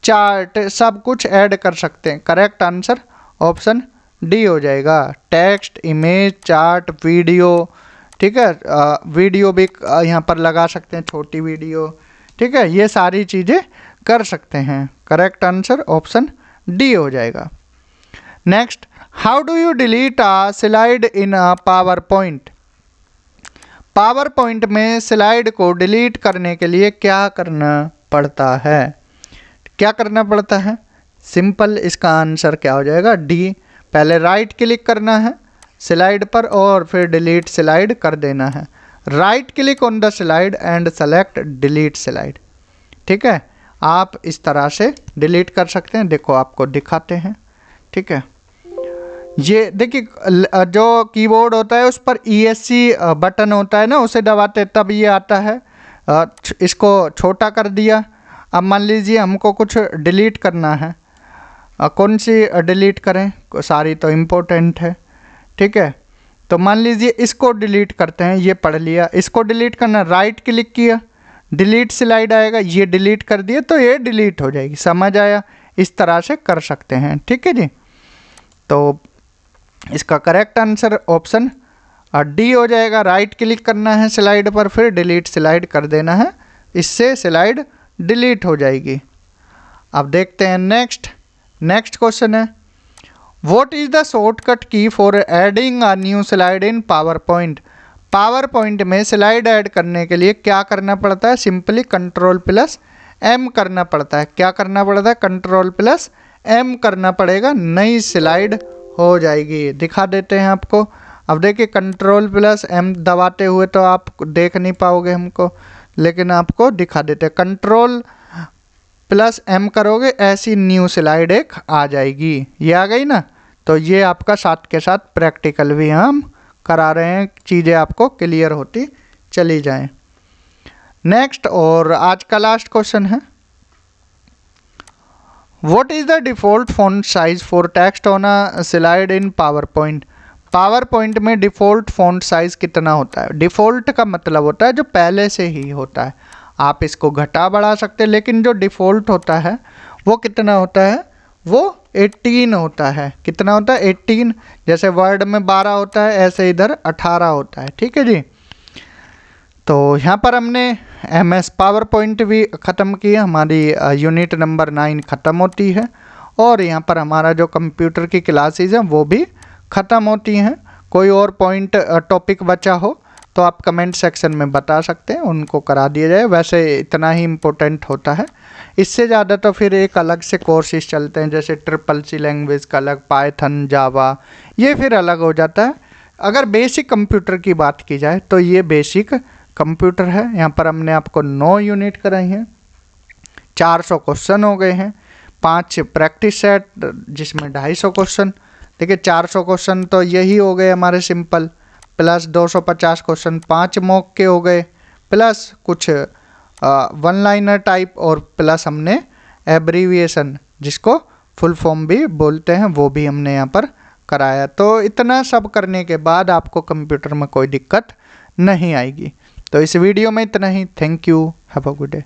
चार्ट, सब कुछ ऐड कर सकते हैं। करेक्ट आंसर ऑप्शन डी हो जाएगा। Text, image, chart, video. ठीक है, वीडियो भी यहाँ पर लगा सकते हैं, छोटी वीडियो। ठीक है, ये सारी चीज़ें कर सकते हैं। करेक्ट आंसर ऑप्शन डी हो जाएगा। Next, how do you delete a slide in a power point? Power point में स्लाइड को डिलीट करने के लिए क्या करना पड़ता है? क्या करना पड़ता है? सिंपल, इसका आंसर क्या हो जाएगा? डी। पहले राइट क्लिक करना है स्लाइड पर और फिर डिलीट स्लाइड कर देना है। Right click on the slide and select delete slide. ठीक है, आप इस तरह से डिलीट कर सकते हैं। देखो आपको दिखाते हैं। ठीक है, ये देखिए जो कीबोर्ड होता है उस पर ESC बटन होता है ना, उसे दबाते तब ये आता है। इसको छोटा कर दिया। अब मान लीजिए हमको कुछ डिलीट करना है, कौन सी डिलीट करें? सारी तो इम्पोर्टेंट है। ठीक है, तो मान लीजिए इसको डिलीट करते हैं, ये पढ़ लिया। इसको डिलीट करना, राइट क्लिक किया, डिलीट स्लाइड आएगा, ये डिलीट कर दिया तो ये डिलीट हो जाएगी। समझ आया? इस तरह से कर सकते हैं। ठीक है जी, तो इसका करेक्ट आंसर ऑप्शन डी हो जाएगा। राइट क्लिक करना है स्लाइड पर, फिर डिलीट स्लाइड कर देना है, इससे स्लाइड डिलीट हो जाएगी। अब देखते हैं नेक्स्ट क्वेश्चन है, व्हाट इज द शॉर्टकट की for adding a new slide in power point? Power point में स्लाइड ऐड करने के लिए क्या करना पड़ता है? सिंपली Ctrl+M करना पड़ता है। क्या करना पड़ता है? Ctrl+M करना पड़ेगा, नई स्लाइड हो जाएगी। दिखा देते हैं आपको। अब देखिए Ctrl+M दबाते हुए तो आप देख नहीं पाओगे हमको, लेकिन आपको दिखा देते हैं। Ctrl+M करोगे, ऐसी न्यू स्लाइड एक आ जाएगी। ये आ गई ना, तो ये आपका साथ के साथ प्रैक्टिकल भी हम करा रहे हैं, चीज़ें आपको क्लियर होती चली जाएं। नेक्स्ट और आज का लास्ट क्वेश्चन है, what is the default font size for text on a slide in power point? Power point में डिफ़ॉल्ट फ़ॉन्ट साइज़ कितना होता है? डिफ़ॉल्ट का मतलब होता है जो पहले से ही होता है, आप इसको घटा बढ़ा सकते हैं, लेकिन जो डिफ़ॉल्ट होता है वो कितना होता है? वो 18 होता है। कितना होता है? 18। जैसे वर्ड में 12 होता है, ऐसे इधर 18 होता है। ठीक है जी। तो यहाँ पर हमने MS पावर पॉइंट भी ख़त्म किया, हमारी यूनिट नंबर 9 ख़त्म होती है। और यहाँ पर हमारा जो कंप्यूटर की क्लासेस हैं वो भी ख़त्म होती हैं। कोई और पॉइंट टॉपिक बचा हो तो आप कमेंट सेक्शन में बता सकते हैं, उनको करा दिया जाए। वैसे इतना ही इम्पोर्टेंट होता है, इससे ज़्यादा तो फिर एक अलग से कोर्सेज चलते हैं, जैसे CCC लैंग्वेज का अलग, पाइथन, जावा, ये फिर अलग हो जाता है। अगर बेसिक कंप्यूटर की बात की जाए तो ये बेसिक कंप्यूटर है। यहाँ पर हमने आपको 9 यूनिट कराई हैं, 400 क्वेश्चन हो गए हैं, 5 प्रैक्टिस सेट जिसमें 250 क्वेश्चन। देखिए 400 क्वेश्चन तो यही हो गए हमारे सिंपल, प्लस 250 क्वेश्चन 5 मॉक के हो गए, प्लस कुछ वन लाइनर टाइप, और प्लस हमने एब्रीविएशन जिसको फुल फॉर्म भी बोलते हैं वो भी हमने यहाँ पर कराया। तो इतना सब करने के बाद आपको कंप्यूटर में कोई दिक्कत नहीं आएगी। तो इस वीडियो में इतना ही। Thank you, have a good day.